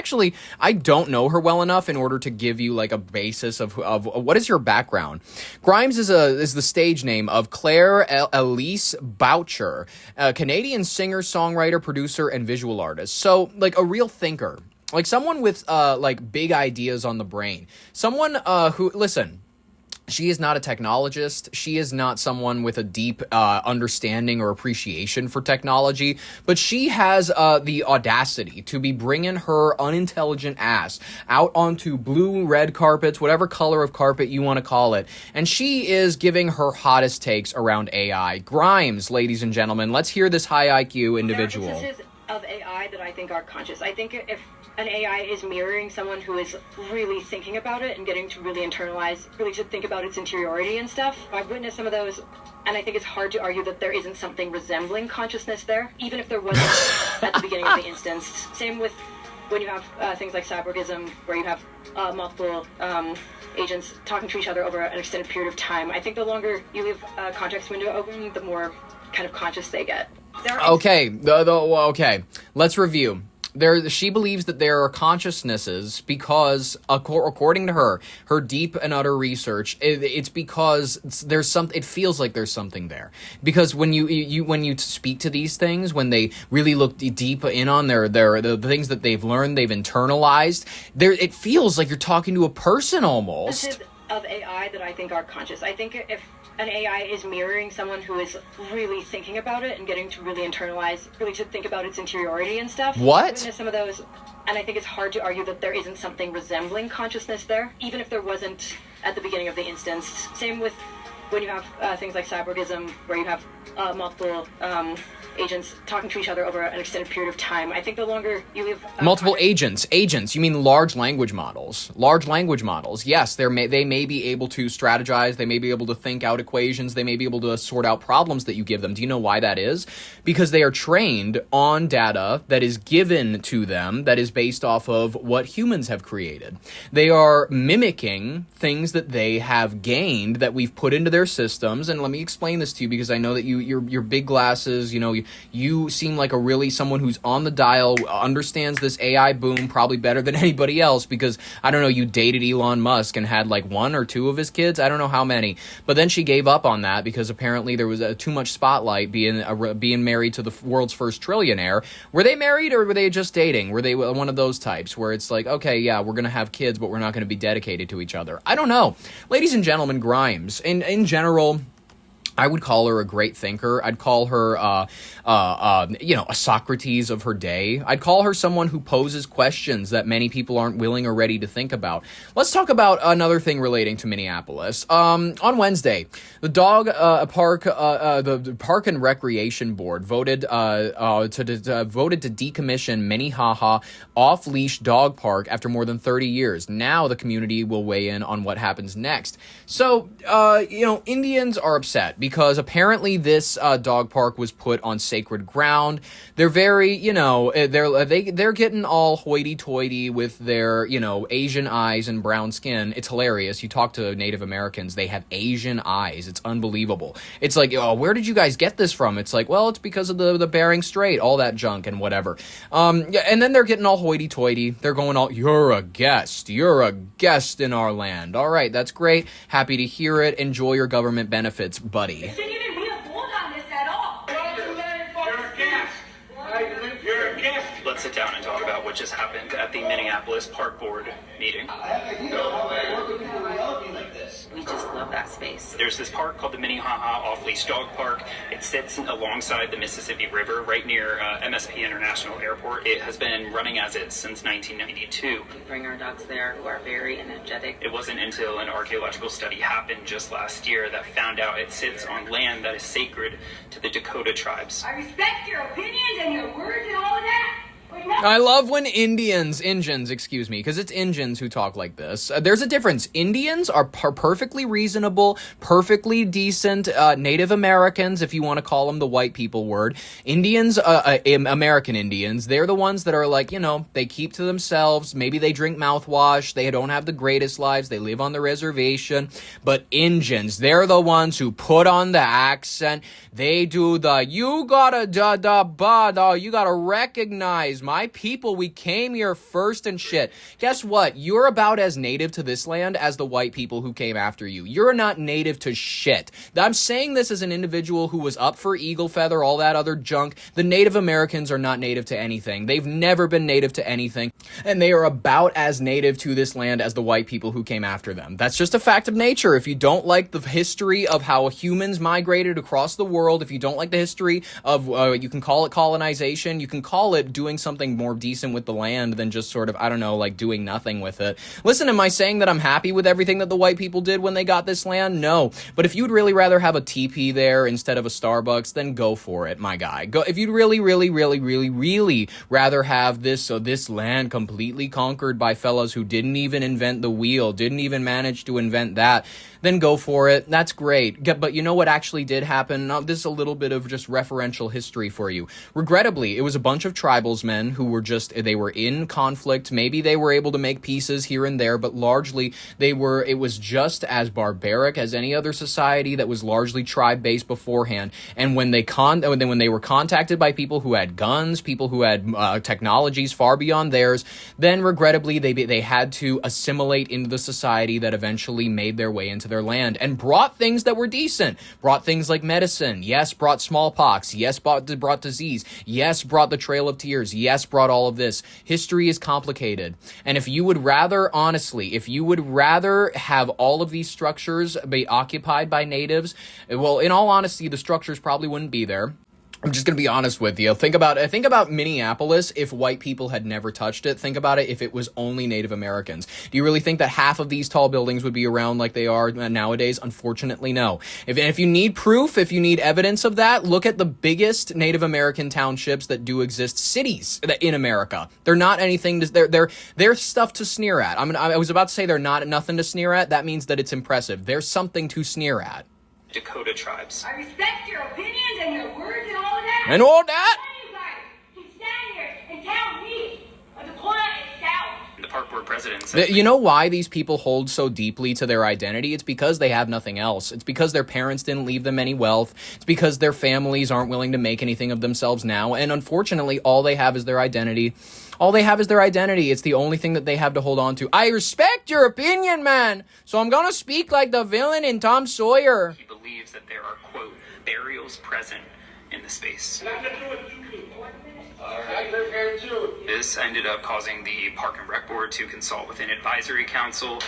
don't know her well enough in order to give you like a basis of what is your background. Grimes is the stage name of Claire Elise Boucher, a Canadian singer, songwriter, producer, and visual artist. So, like a real thinker, like someone with like big ideas on the brain, someone who, listen, she is not a technologist. She is not someone with a deep understanding or appreciation for technology, but she has the audacity to be bringing her unintelligent ass out onto blue, red carpets, whatever color of carpet you want to call it, and she is giving her hottest takes around AI. Grimes, ladies and gentlemen, let's hear this high IQ individual. There are instances of AI that I think are conscious. I think if an AI is mirroring someone who is really thinking about it and getting to really internalize, really to think about its interiority and stuff. I've witnessed some of those, and I think it's hard to argue that there isn't something resembling consciousness there, even if there wasn't at the beginning of the instance. Same with when you have things like cyborgism, where you have multiple agents talking to each other over an extended period of time. I think the longer you leave a context window open, the more kind of conscious they get. Okay, okay. Let's review. She believes that there are consciousnesses because, according to her deep and utter research, it's because there's it feels like there's something there. Because when you speak to these things, when they really look deep in on the things that they've learned, they've internalized, it feels like you're talking to a person almost. Instances of AI that I think are conscious. I think if an AI is mirroring someone who is really thinking about it and getting to really internalize, really to think about its interiority and stuff. What? I've witnessed some of those, and I think it's hard to argue that there isn't something resembling consciousness there, even if there wasn't at the beginning of the instance. Same with when you have things like cyborgism, where you have multiple agents talking to each other over an extended period of time. I think the longer you leave multiple agents, you mean large language models. Large language models, yes, they may be able to strategize, they may be able to think out equations, they may be able to sort out problems that you give them. Do you know why that is? Because they are trained on data that is given to them that is based off of what humans have created. They are mimicking things that they have gained that we've put into their systems. And let me explain this to you, because I know that your big glasses, you seem like someone who's on the dial, understands this AI boom probably better than anybody else, because I don't know, you dated Elon Musk and had like 1 or 2 of his kids. I don't know how many, but then she gave up on that because apparently there was too much spotlight being married to the world's first trillionaire. Were they married or were they just dating? Were they one of those types where it's like, okay, yeah, we're gonna have kids, but we're not gonna be dedicated to each other? I don't know. Ladies and gentlemen, Grimes, in general, I would call her a great thinker. I'd call her, a Socrates of her day. I'd call her someone who poses questions that many people aren't willing or ready to think about. Let's talk about another thing relating to Minneapolis. On Wednesday, the Park and Recreation Board voted to decommission Minnehaha off-leash dog park after more than 30 years. Now the community will weigh in on what happens next. So, Indians are upset because apparently this dog park was put on sacred ground. They're very, they're getting all hoity-toity with their, Asian eyes and brown skin. It's hilarious. You talk to Native Americans, they have Asian eyes. It's unbelievable. It's like, where did you guys get this from? It's like, well, it's because of the Bering Strait, all that junk and whatever. And then they're getting all hoity-toity. They're going all, you're a guest in our land. All right, that's great. Happy to hear it. Enjoy your government benefits, buddy. It shouldn't even be a vote on this at all. You're a guest. Let's sit down and talk about what just happened at the Minneapolis Park Board meeting. We just love that space. There's this park called the Minnehaha Off-Leash Dog Park. It sits alongside the Mississippi River right near MSP International Airport. It has been running as is since 1992. We bring our dogs there who are very energetic. It wasn't until an archaeological study happened just last year that found out it sits on land that is sacred to the Dakota tribes. I respect your opinions and your words and all of that. I love when Indians, because it's Indians who talk like this. There's a difference. Indians are perfectly reasonable, perfectly decent Native Americans, if you want to call them the white people word. Indians, American Indians, they're the ones that are like, they keep to themselves. Maybe they drink mouthwash. They don't have the greatest lives. They live on the reservation. But Indians, they're the ones who put on the accent. They do the, you gotta recognize my people, we came here first and shit. Guess what? You're about as native to this land as the white people who came after you. You're not native to shit. I'm saying this as an individual who was up for eagle feather, all that other junk. The Native Americans are not native to anything. They've never been native to anything. And they are about as native to this land as the white people who came after them. That's just a fact of nature. If you don't like the history of how humans migrated across the world, if you don't like the history of, you can call it colonization, you can call it doing something more decent with the land than just sort of, doing nothing with it. Listen, am I saying that I'm happy with everything that the white people did when they got this land? No. But if you'd really rather have a teepee there instead of a Starbucks, then go for it, my guy. Go. If you'd really rather have this land completely conquered by fellas who didn't even invent the wheel, didn't even manage to invent that, then go for it. That's great. But you know what actually did happen? Now, this is a little bit of just referential history for you. Regrettably, it was a bunch of tribalismen who were they were in conflict. Maybe they were able to make pieces here and there, but largely it was just as barbaric as any other society that was largely tribe-based beforehand. And when they were contacted by people who had guns, people who had technologies far beyond theirs, then regrettably they had to assimilate into the society that eventually made their way into their land and brought things that were decent. Brought things like medicine. Yes, brought smallpox. Yes, brought disease. Yes, brought the Trail of Tears. Yes, brought all of this. History is complicated. And if you would rather have all of these structures be occupied by natives, well, in all honesty, the structures probably wouldn't be there. I'm just going to be honest with you. Think about Minneapolis if white people had never touched it. Think about it if it was only Native Americans. Do you really think that half of these tall buildings would be around like they are nowadays? Unfortunately, no. If you need proof, if you need evidence of that, look at the biggest Native American townships that do exist, cities in America. They're not anything they're stuff to sneer at. I was about to say they're not nothing to sneer at. That means that it's impressive. There's something to sneer at. Dakota tribes. I respect your opinions and your words and all of that. And all that? You guys can stand here and tell me the plan is south. The park board president said, you know why these people hold so deeply to their identity? It's because they have nothing else. It's because their parents didn't leave them any wealth. It's because their families aren't willing to make anything of themselves now. And unfortunately, all they have is their identity. It's the only thing that they have to hold on to. I respect your opinion, man. So I'm gonna speak like the villain in Tom Sawyer. He believes that there are, quote, burials present in the space. This ended up causing the Park and Rec Board to consult with an advisory council.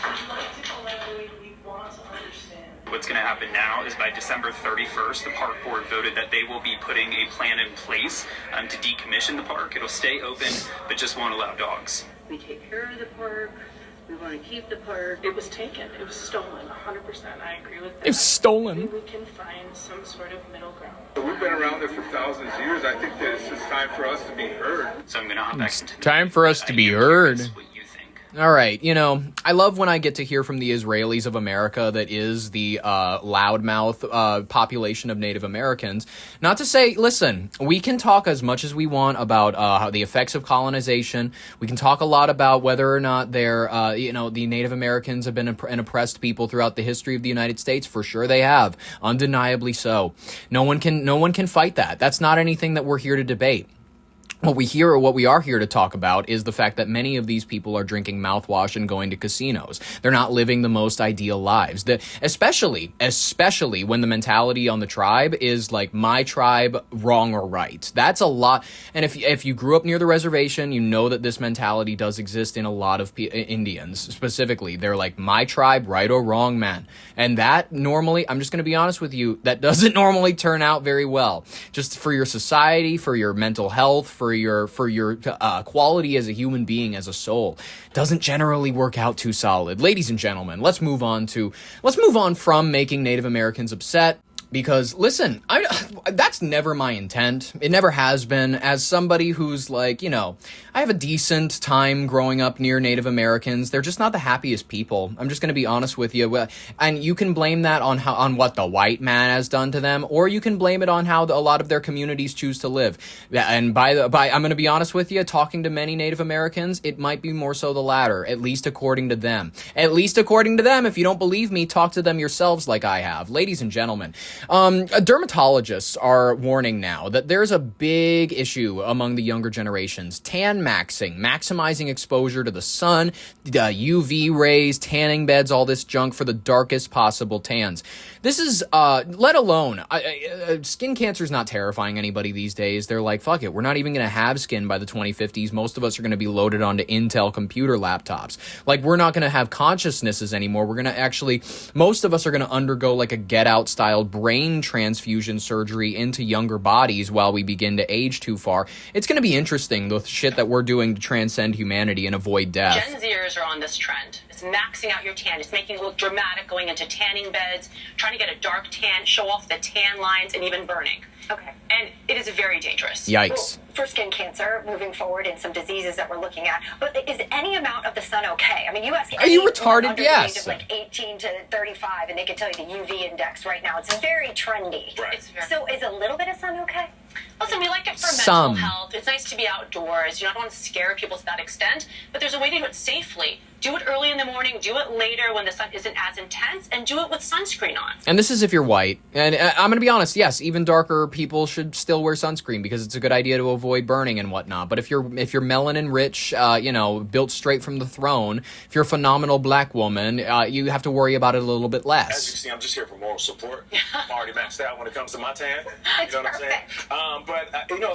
What's going to happen now is by December 31st, the park board voted that they will be putting a plan in place to decommission the park. It'll stay open, but just won't allow dogs. We take care of the park. We want to keep the park. It was taken. It was stolen. 100%. I agree with that. It was stolen. Maybe we can find some sort of middle ground. We've been around there for thousands of years. I think that it's just time for us to be heard. So I'm going to hop back It's time for us to be heard. All right, you know, I love when I get to hear from the Israelis of America that is the loudmouth population of Native Americans. Not to say, listen, we can talk as much as we want about how the effects of colonization. We can talk a lot about whether or not they're, the Native Americans have been an oppressed people throughout the history of the United States. For sure they have. Undeniably so. No one can fight that. That's not anything that we're here to debate. What we are here to talk about is the fact that many of these people are drinking mouthwash and going to casinos. They're not living the most ideal lives. Especially when the mentality on the tribe is like, my tribe, wrong or right. That's a lot. And if you grew up near the reservation, you know that this mentality does exist in a lot of Indians specifically. They're like, my tribe, right or wrong, man. And that normally, I'm just going to be honest with you, that doesn't normally turn out very well. Just for your society, for your mental health, for your quality as a human being, as a soul, doesn't generally work out too solid. Ladies and gentlemen, let's move on from making Native Americans upset. Because, listen, that's never my intent. It never has been. As somebody who's like, I have a decent time growing up near Native Americans. They're just not the happiest people. I'm just going to be honest with you. And you can blame that on what the white man has done to them, or you can blame it on how a lot of their communities choose to live. And I'm going to be honest with you, talking to many Native Americans, it might be more so the latter, at least according to them. At least according to them. If you don't believe me, talk to them yourselves like I have. Ladies and gentlemen, dermatologists are warning now that there's a big issue among the younger generations. Tan maximizing exposure to the sun, UV rays, tanning beds, all this junk for the darkest possible tans. This is, let alone, skin cancer is not terrifying anybody these days. They're like, fuck it, we're not even going to have skin by the 2050s. Most of us are going to be loaded onto Intel computer laptops. Like, we're not going to have consciousnesses anymore. We're going to most of us are going to undergo like a Get Out style brain transfusion surgery into younger bodies while we begin to age too far. It's going to be interesting, the shit that we're doing to transcend humanity and avoid death. Gen Zers are on this trend. It's maxing out your tan. It's making it look dramatic, going into tanning beds, trying to get a dark tan, show off the tan lines, and even burning. Okay. And it is very dangerous. Yikes. Well, for skin cancer, moving forward in some diseases that we're looking at, but is any amount of the sun okay? I mean, you ask Are you retarded? Under Yes. the age of like 18 to 35, and they can tell you the UV index right now. It's very trendy. Right. So is a little bit of sun okay? Listen, we like it for Some. mental health. It's nice to be outdoors. You don't want to scare people to that extent, but there's a way to do it safely. Do it early in the morning, do it later when the sun isn't as intense, and do it with sunscreen on. And this is if you're white. And I'm going to be honest, yes, even darker people should still wear sunscreen because it's a good idea to avoid burning and whatnot. But if you're melanin rich, built straight from the throne, if you're a phenomenal black woman, you have to worry about it a little bit less. As you can see, I'm just here for moral support. I'm already maxed out when it comes to my tan. You know what I'm saying? But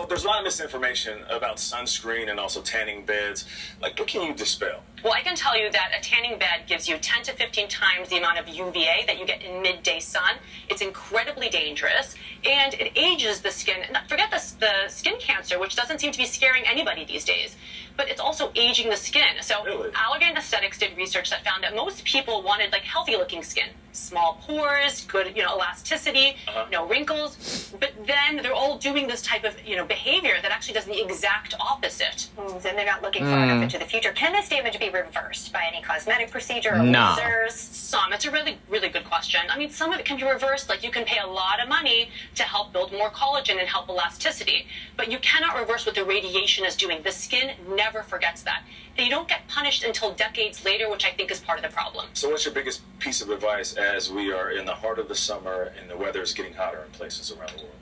there's a lot of misinformation about sunscreen and also tanning beds. Like, what can you dispel? Well, I can tell you that a tanning bed gives you 10 to 15 times the amount of UVA that you get in midday sun. It's incredibly dangerous, and it ages the skin. Forget the skin cancer, which doesn't seem to be scaring anybody these days, but it's also aging the skin. So really? Allergan Aesthetics did research that found that most people wanted like healthy-looking skin. Small pores, good, elasticity, no wrinkles. But then they're all doing this type of, behavior that actually does the exact opposite. And they're not looking far enough into the future. Can this damage be reversed by any cosmetic procedure or lasers? Some. It's a really, really good question. I mean, some of it can be reversed. Like, you can pay a lot of money to help build more collagen and help elasticity. But you cannot reverse what the radiation is doing. The skin never forgets that. And you don't get punished until decades later, which I think is part of the problem. So what's your biggest piece of advice as we are in the heart of the summer and the weather is getting hotter in places around the world?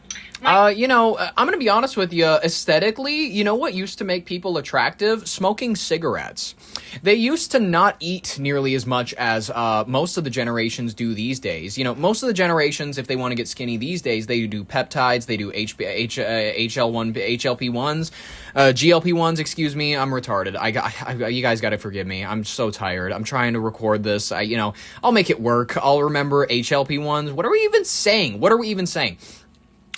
I'm going to be honest with you. Aesthetically, you know what used to make people attractive? Smoking cigarettes. They used to not eat nearly as much as most of the generations do these days. Most of the generations, if they want to get skinny these days, they do peptides, they do HLP1s, GLP1s, excuse me. I'm retarded. You guys got to forgive me. I'm so tired. I'm trying to record this. I'll make it work. I'll remember HLP1s. What are we even saying? What are we even saying?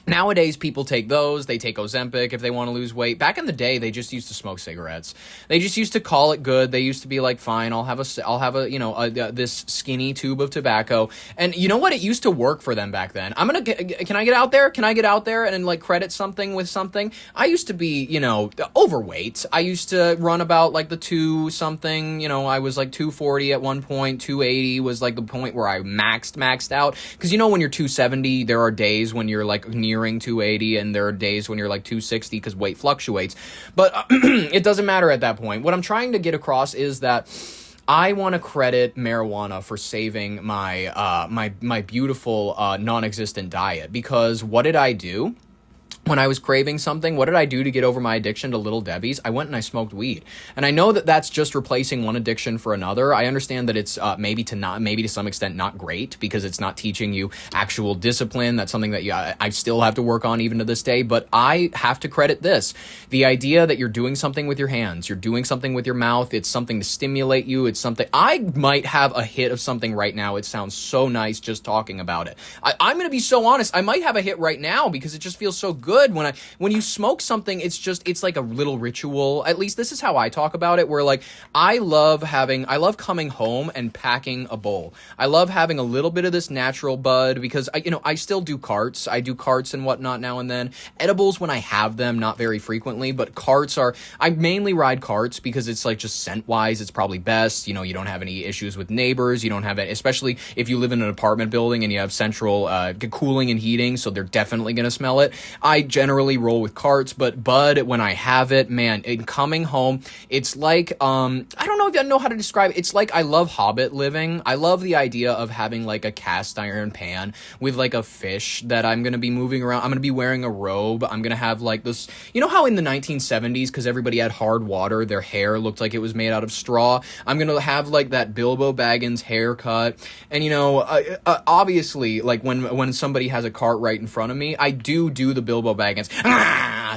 Nowadays, people take those. They take Ozempic if they want to lose weight. Back in the day, they just used to smoke cigarettes. They just used to call it good. They used to be like, fine, I'll have this skinny tube of tobacco. And you know what? It used to work for them back then. Can I get out there? Can I get out there and like credit something with something? I used to be, overweight. I used to run about like the 2 something. I was like 240 at one point. 280 was like the point where I maxed out. Because when you're 270, there are days when you're like nearing 280, and there are days when you're like 260 because weight fluctuates. But it doesn't matter at that point. What I'm trying to get across is that I want to credit marijuana for saving my my beautiful non-existent diet. Because what did I do? When I was craving something, what did I do to get over my addiction to Little Debbie's? I went and I smoked weed. And I know that that's just replacing one addiction for another. I understand that it's maybe to some extent not great because it's not teaching you actual discipline. That's something that I still have to work on even to this day. But I have to credit this. The idea that you're doing something with your hands, you're doing something with your mouth, it's something to stimulate you, it's something. I might have a hit of something right now. It sounds so nice just talking about it. I'm going to be so honest. I might have a hit right now because it just feels so good. When you smoke something, it's like a little ritual. At least this is how I talk about it, where like I love coming home and packing a bowl. I love having a little bit of this natural bud because I still do carts. I do carts and whatnot now and then. Edibles when I have them, not very frequently, but I mainly ride carts because it's like just scent wise, it's probably best. You don't have any issues with neighbors. You don't have it, especially if you live in an apartment building and you have central cooling and heating, so they're definitely going to smell it. I generally roll with carts, but bud, when I have it, man, in coming home, it's like, I don't know if I know how to describe it. It's like I love Hobbit living. I love the idea of having like a cast iron pan with like a fish that I'm going to be moving around. I'm going to be wearing a robe. I'm going to have like this, how in the 1970s, because everybody had hard water, their hair looked like it was made out of straw. I'm going to have like that Bilbo Baggins haircut. And, obviously, like when somebody has a cart right in front of me, I do the Bilbo Baggins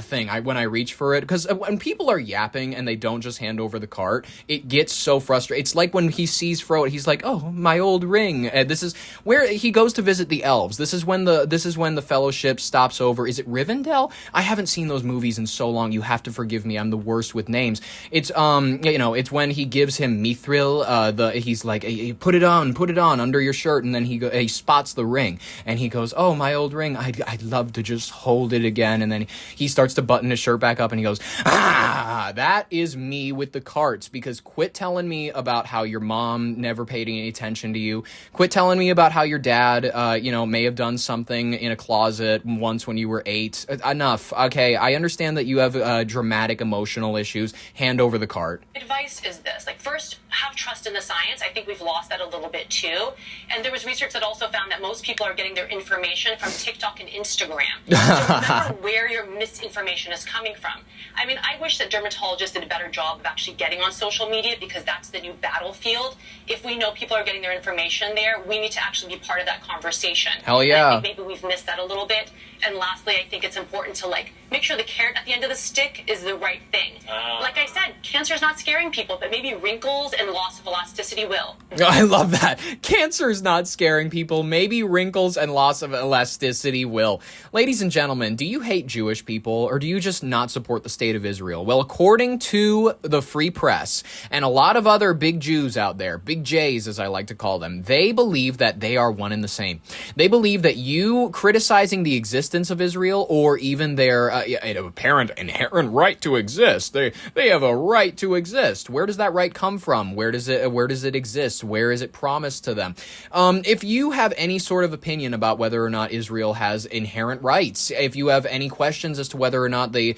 thing when I reach for it, because when people are yapping and they don't just hand over the cart, it gets so frustrating. It's like when he sees Frodo, he's like, oh, my old ring. And this is where he goes to visit the elves. This is when the Fellowship stops over. Is it Rivendell? I haven't seen those movies in so long. You have to forgive me. I'm the worst with names. It's it's when he gives him Mithril. He's like, hey, put it on under your shirt, and then he spots the ring, and he goes, oh, my old ring. I'd love to just hold it again. And then he starts to button his shirt back up and he goes, that is me with the carts. Because quit telling me about how your mom never paid any attention to you. Quit telling me about how your dad may have done something in a closet once when you were 8. Enough. Okay, I understand that you have dramatic emotional issues. Hand over the cart. Advice is this, first, have trust in the science. I think we've lost that a little bit too. And there was research that also found that most people are getting their information from TikTok and Instagram. So remember where your misinformation is coming from. I mean, I wish that dermatologists did a better job of actually getting on social media, because that's the new battlefield. If we know people are getting their information there, we need to actually be part of that conversation. Hell yeah. I think maybe we've missed that a little bit. And lastly, I think it's important to make sure the carrot at the end of the stick is the right thing. Like I said, cancer is not scaring people, but maybe wrinkles and loss of elasticity will. I love that. Cancer is not scaring people. Maybe wrinkles and loss of elasticity will. Ladies and gentlemen, do you hate Jewish people, or do you just not support the state of Israel? Well, according to the Free Press and a lot of other big Jews out there, big J's as I like to call them, they believe that they are one and the same. They believe that you criticizing the existence of Israel, or even their apparent inherent right to exist, they have a right to exist. Where does that right come from? Where does it exist? Where is it promised to them? If you have any sort of opinion about whether or not Israel has inherent rights, if you have any questions as to whether or not the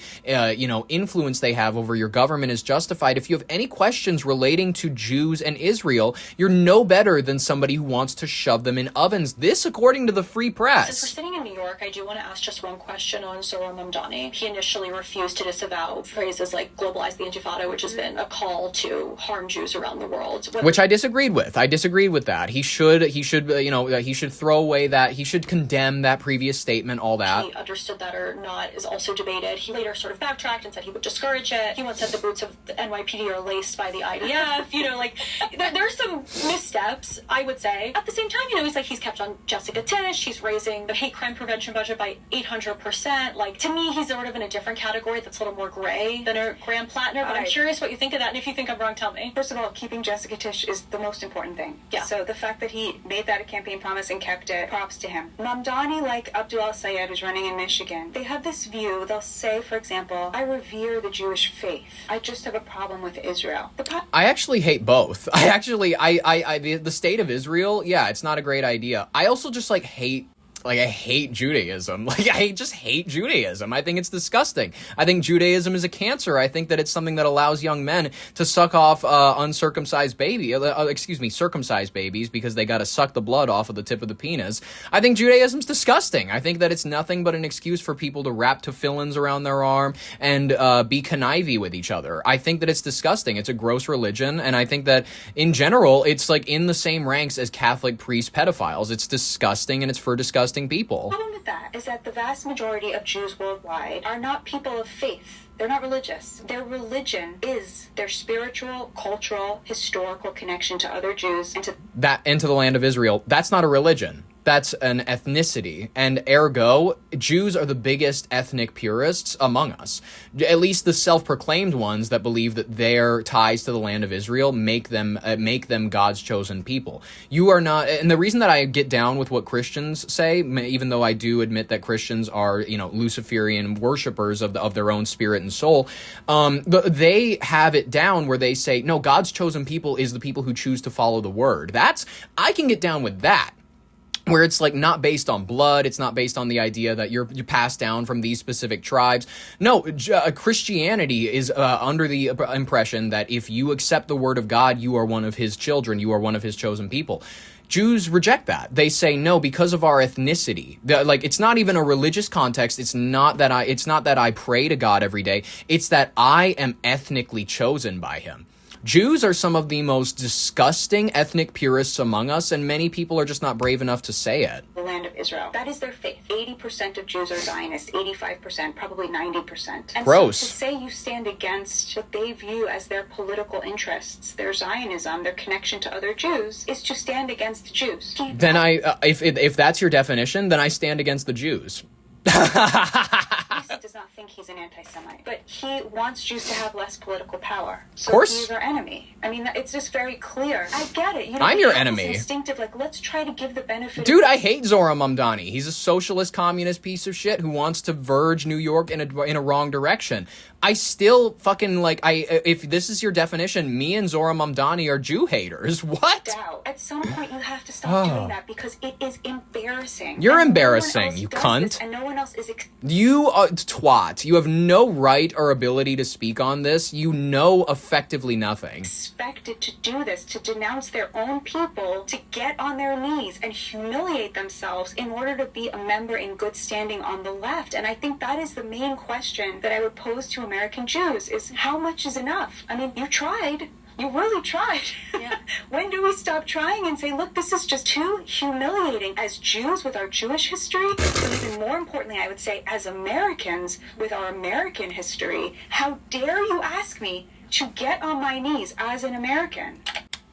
influence they have over your government is justified, if you have any questions relating to Jews and Israel, you're no better than somebody who wants to shove them in ovens. This, according to the Free Press. Since we're sitting in New York, I do want to to ask just one question on Zohar Mamdani. He initially refused to disavow phrases like globalize the Intifada, which has been a call to harm Jews around the world. Which I disagreed with. I disagreed with that. He should throw away that. He should condemn that previous statement, all that. He understood that or not is also debated. He later sort of backtracked and said he would discourage it. He once said the boots of the NYPD are laced by the IDF. There's some missteps, I would say. At the same time, he's like, he's kept on Jessica Tisch. He's raising the hate crime prevention budget by 800%. Like, to me, he's sort of in a different category that's a little more gray than a Graham Plattner. But I'm curious what you think of that. And if you think I'm wrong, tell me. First of all, keeping Jessica Tisch is the most important thing. Yeah. So the fact that he made that a campaign promise and kept it, props to him. Mamdani, like Abdul al-Sayed, who's running in Michigan, they have this view. They'll say, for example, I revere the Jewish faith. I just have a problem with Israel. I actually hate both. The state of Israel, yeah, it's not a great idea. I also just hate Judaism. I just hate Judaism. I think it's disgusting. I think Judaism is a cancer. I think that it's something that allows young men to suck off circumcised babies because they got to suck the blood off of the tip of the penis. I think Judaism's disgusting. I think that it's nothing but an excuse for people to wrap tefillins around their arm and be conniving with each other. I think that it's disgusting. It's a gross religion, and I think that in general, it's in the same ranks as Catholic priest pedophiles. It's disgusting, and it's for disgusting people. The problem with that is that the vast majority of Jews worldwide are not people of faith. They're not religious. Their religion is their spiritual, cultural, historical connection to other Jews and to the land of Israel. That's not a religion. That's an ethnicity, and ergo, Jews are the biggest ethnic purists among us. At least the self-proclaimed ones that believe that their ties to the land of Israel make them God's chosen people. You are not, and the reason that I get down with what Christians say, even though I do admit that Christians are, Luciferian worshipers of their own spirit and soul, they have it down where they say, no, God's chosen people is the people who choose to follow the word. I can get down with that. Where it's not based on blood, it's not based on the idea that you're passed down from these specific tribes. No, Christianity is under the impression that if you accept the word of God, you are one of his children, you are one of his chosen people. Jews reject that. They say no because of our ethnicity. It's not even a religious context. It's not that I pray to God every day. It's that I am ethnically chosen by him. Jews are some of the most disgusting ethnic purists among us, and many people are just not brave enough to say it. The land of Israel. That is their faith. 80% of Jews are Zionists, 85%, probably 90%. And gross. So to say you stand against what they view as their political interests, their Zionism, their connection to other Jews, is to stand against the Jews. Then if that's your definition, then I stand against the Jews. He does not think he's an anti-Semite, but he wants Jews to have less political power. So of course. He's our enemy. I mean, it's just very clear. I get it. I'm your enemy. Instinctive, let's try to give the benefit. Dude, I hate Zohar Mamdani. He's a socialist, communist piece of shit who wants to verge New York in a wrong direction. I still fucking if this is your definition, me and Zohar Mamdani are Jew haters. What? At some point, you have to stop doing that because it is embarrassing. You're embarrassing, you cunt. And no one else is. You twat. You have no right or ability to speak on this. You know effectively nothing. Expected to do this, to denounce their own people, to get on their knees and humiliate themselves in order to be a member in good standing on the left. And I think that is the main question that I would pose to American Jews is how much is enough? I mean, you tried. You really tried. Yeah. When do we stop trying and say, look, this is just too humiliating as Jews with our Jewish history, but even more importantly, I would say as Americans with our American history, how dare you ask me to get on my knees as an American?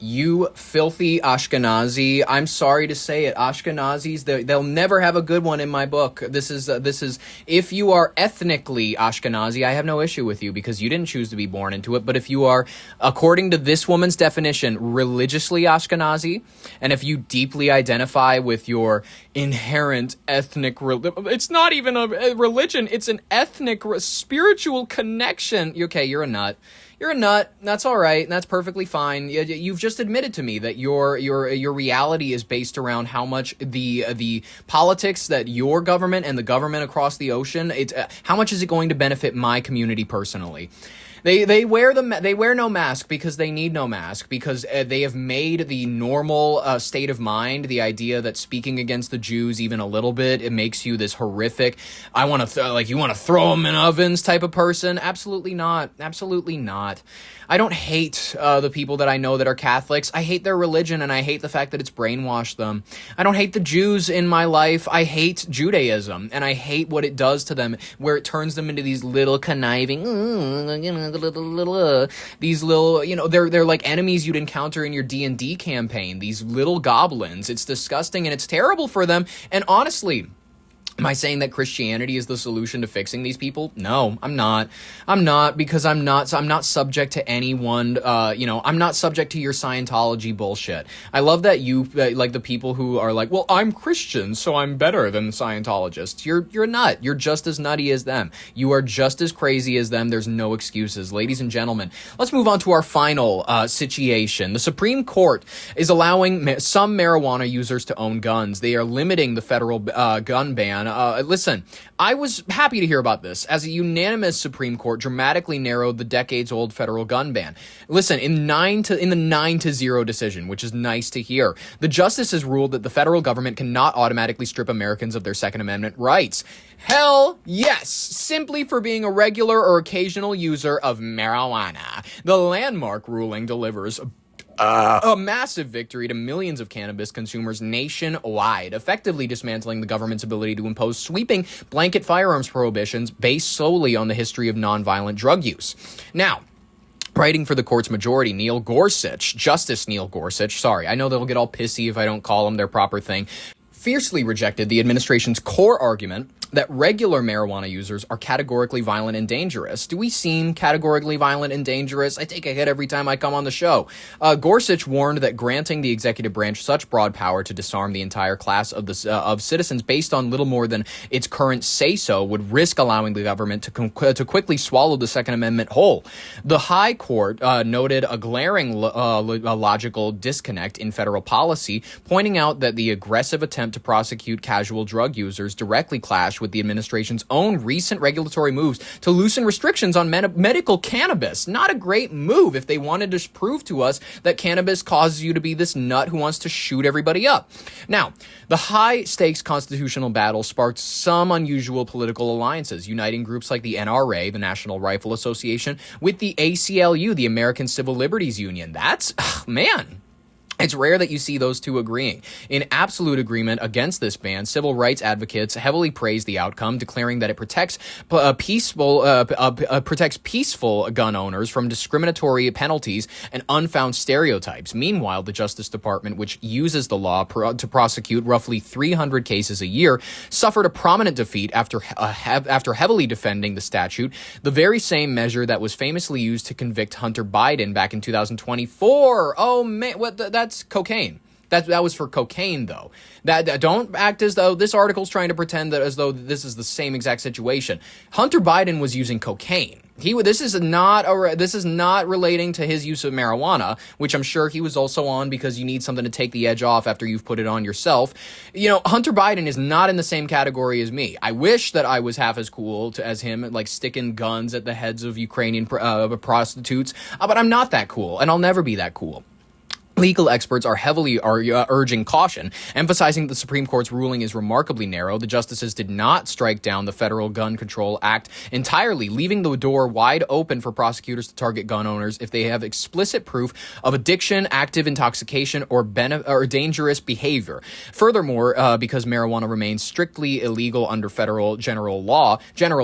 You filthy Ashkenazi. I'm sorry to say it. Ashkenazis, they'll never have a good one in my book. This is if you are ethnically Ashkenazi, I have no issue with you because you didn't choose to be born into it. But if you are, according to this woman's definition, religiously Ashkenazi, and if you deeply identify with your inherent ethnic, it's not even a religion, it's an ethnic, spiritual connection. Okay, you're a nut. You're a nut. That's all right. That's perfectly fine. You've just admitted to me that your reality is based around how much the politics that your government and the government across the ocean, how much is it going to benefit my community personally? They wear no mask because they need no mask, because they have made the normal state of mind, the idea that speaking against the Jews even a little bit, it makes you this horrific, I want to you want to throw them in ovens type of person. Absolutely not. Absolutely not. I don't hate the people that I know that are Catholics. I hate their religion, and I hate the fact that it's brainwashed them. I don't hate the Jews in my life. I hate Judaism, and I hate what it does to them, where it turns them into these little conniving, these little, they're like enemies you'd encounter in your D&D campaign, these little goblins. It's disgusting, and it's terrible for them, and honestly, am I saying that Christianity is the solution to fixing these people? No, I'm not. I'm not, because I'm not subject to anyone, I'm not subject to your Scientology bullshit. I love that you, like the people who are like, well, I'm Christian, so I'm better than Scientologists. You're a nut. You're just as nutty as them. You are just as crazy as them. There's no excuses. Ladies and gentlemen, let's move on to our final situation. The Supreme Court is allowing some marijuana users to own guns. They are limiting the federal gun ban. Listen, I was happy to hear about this, as a unanimous Supreme Court dramatically narrowed the decades-old federal gun ban. Listen, in the 9-0 decision, which is nice to hear, the justices ruled that the federal government cannot automatically strip Americans of their Second Amendment rights. Hell yes, simply for being a regular or occasional user of marijuana. The landmark ruling delivers a massive victory to millions of cannabis consumers nationwide, effectively dismantling the government's ability to impose sweeping blanket firearms prohibitions based solely on the history of nonviolent drug use. Now, writing for the court's majority, Justice Neil Gorsuch, sorry, I know they'll get all pissy if I don't call them their proper thing, fiercely rejected the administration's core argument that regular marijuana users are categorically violent and dangerous. Do we seem categorically violent and dangerous? I take a hit every time I come on the show. Gorsuch warned that granting the executive branch such broad power to disarm the entire class of citizens based on little more than its current say-so would risk allowing the government to quickly swallow the Second Amendment whole. The High Court noted a glaring logical disconnect in federal policy, pointing out that the aggressive attempt to prosecute casual drug users directly clashed with the administration's own recent regulatory moves to loosen restrictions on medical cannabis. Not a great move if they wanted to prove to us that cannabis causes you to be this nut who wants to shoot everybody up. Now, the high-stakes constitutional battle sparked some unusual political alliances, uniting groups like the NRA, the National Rifle Association, with the ACLU, the American Civil Liberties Union. That's, man. It's rare that you see those two agreeing. In absolute agreement against this ban, civil rights advocates heavily praised the outcome, declaring that it protects peaceful gun owners from discriminatory penalties and unfound stereotypes. Meanwhile, the Justice Department, which uses the law to prosecute roughly 300 cases a year, suffered a prominent defeat after heavily defending the statute, the very same measure that was famously used to convict Hunter Biden back in 2024. Oh man, that's cocaine. That was for cocaine, though. That don't act as though this article's trying to pretend that as though this is the same exact situation. Hunter Biden was using cocaine. This is not relating to his use of marijuana, which I'm sure he was also on because you need something to take the edge off after you've put it on yourself. Hunter Biden is not in the same category as me. I wish that I was half as cool as him, like sticking guns at the heads of Ukrainian prostitutes, but I'm not that cool, and I'll never be that cool. Legal experts are heavily urging caution, emphasizing the Supreme Court's ruling is remarkably narrow. The justices did not strike down the Federal Gun Control Act entirely, leaving the door wide open for prosecutors to target gun owners if they have explicit proof of addiction, active intoxication, or dangerous behavior. Furthermore, because marijuana remains strictly illegal under general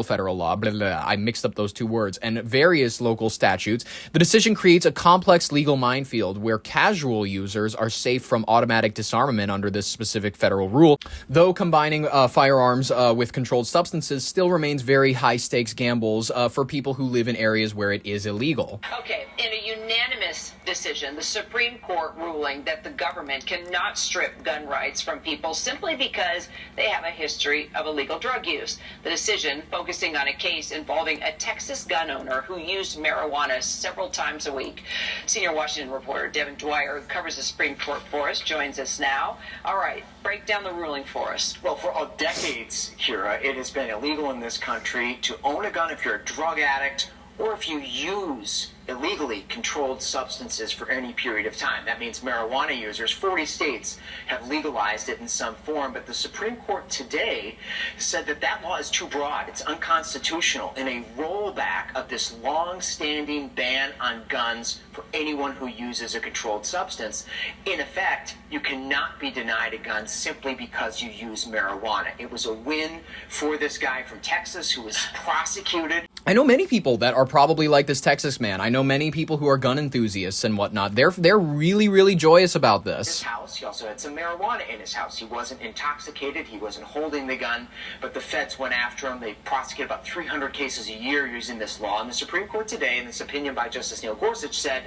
federal law, I mixed up those two words, and various local statutes, the decision creates a complex legal minefield where casual users are safe from automatic disarmament under this specific federal rule, though combining firearms with controlled substances still remains very high-stakes gambles for people who live in areas where it is illegal. Okay, in a unanimous decision, the Supreme Court ruling that the government cannot strip gun rights from people simply because they have a history of illegal drug use. The decision focusing on a case involving a Texas gun owner who used marijuana several times a week. Senior Washington reporter Devin Dwyer, who covers the Supreme Court for us, joins us now. All right, break down the ruling for us. Well, for decades, Kira, it has been illegal in this country to own a gun if you're a drug addict or if you use illegally controlled substances for any period of time. That means marijuana users. 40 states have legalized it in some form, but the Supreme Court today said that that law is too broad. It's unconstitutional in a rollback of this long-standing ban on guns for anyone who uses a controlled substance. In effect, you cannot be denied a gun simply because you use marijuana. It was a win for this guy from Texas who was prosecuted. I know many people that are probably like this Texas man. I know many people who are gun enthusiasts and whatnot. They're really, really joyous about this. His house, he also had some marijuana in his house. He wasn't intoxicated. He wasn't holding the gun, but the feds went after him. They prosecute about 300 cases a year using this law. And the Supreme Court today, in this opinion by Justice Neil Gorsuch, said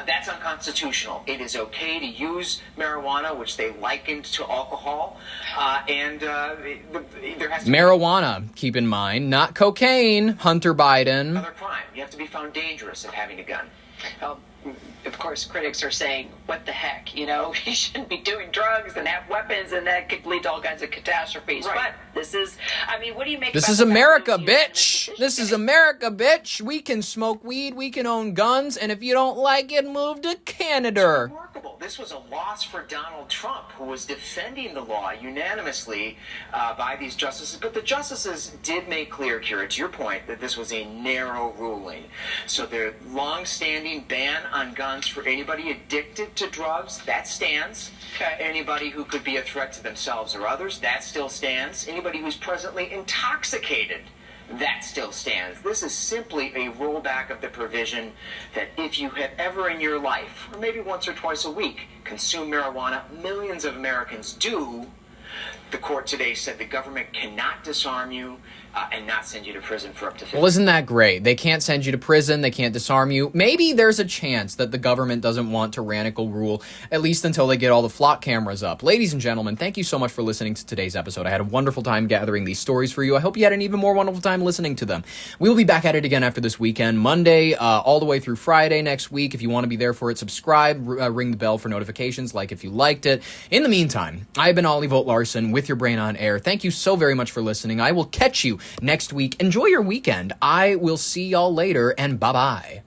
that's unconstitutional. It is okay to use marijuana, which they likened to alcohol, and there has to be marijuana, keep in mind, not cocaine, Hunter Biden. another crime. You have to be found dangerous of having a gun. Of course, critics are saying, what the heck, you know, he shouldn't be doing drugs and have weapons, and that could lead to all kinds of catastrophes. Right. But this is, I mean, what do you make This about is the fact America, that he's bitch. This is America, bitch. We can smoke weed, we can own guns, and if you don't like it, move to Canada. Remarkable. This was a loss for Donald Trump, who was defending the law unanimously by these justices. But the justices did make clear, Kira, to your point, that this was a narrow ruling. So the long-standing ban on guns for anybody addicted to drugs, that stands. Okay. Anybody who could be a threat to themselves or others, that still stands. Anybody who's presently intoxicated, that still stands. This is simply a rollback of the provision that if you have ever in your life, or maybe once or twice a week, consumed marijuana, millions of Americans do, the court today said the government cannot disarm you and not send you to prison for up to 50 Well, isn't that great? They can't send you to prison. They can't disarm you. Maybe there's a chance that the government doesn't want tyrannical rule, at least until they get all the flock cameras up. Ladies and gentlemen, thank you so much for listening to today's episode. I had a wonderful time gathering these stories for you. I hope you had an even more wonderful time listening to them. We will be back at it again after this weekend, Monday, all the way through Friday next week. If you want to be there for it, subscribe, ring the bell for notifications, like if you liked it. In the meantime, I've been Ollie Vogt Larson with your Brain on Air. Thank you so very much for listening. I will catch you next week. Enjoy your weekend. I will see y'all later, and bye-bye.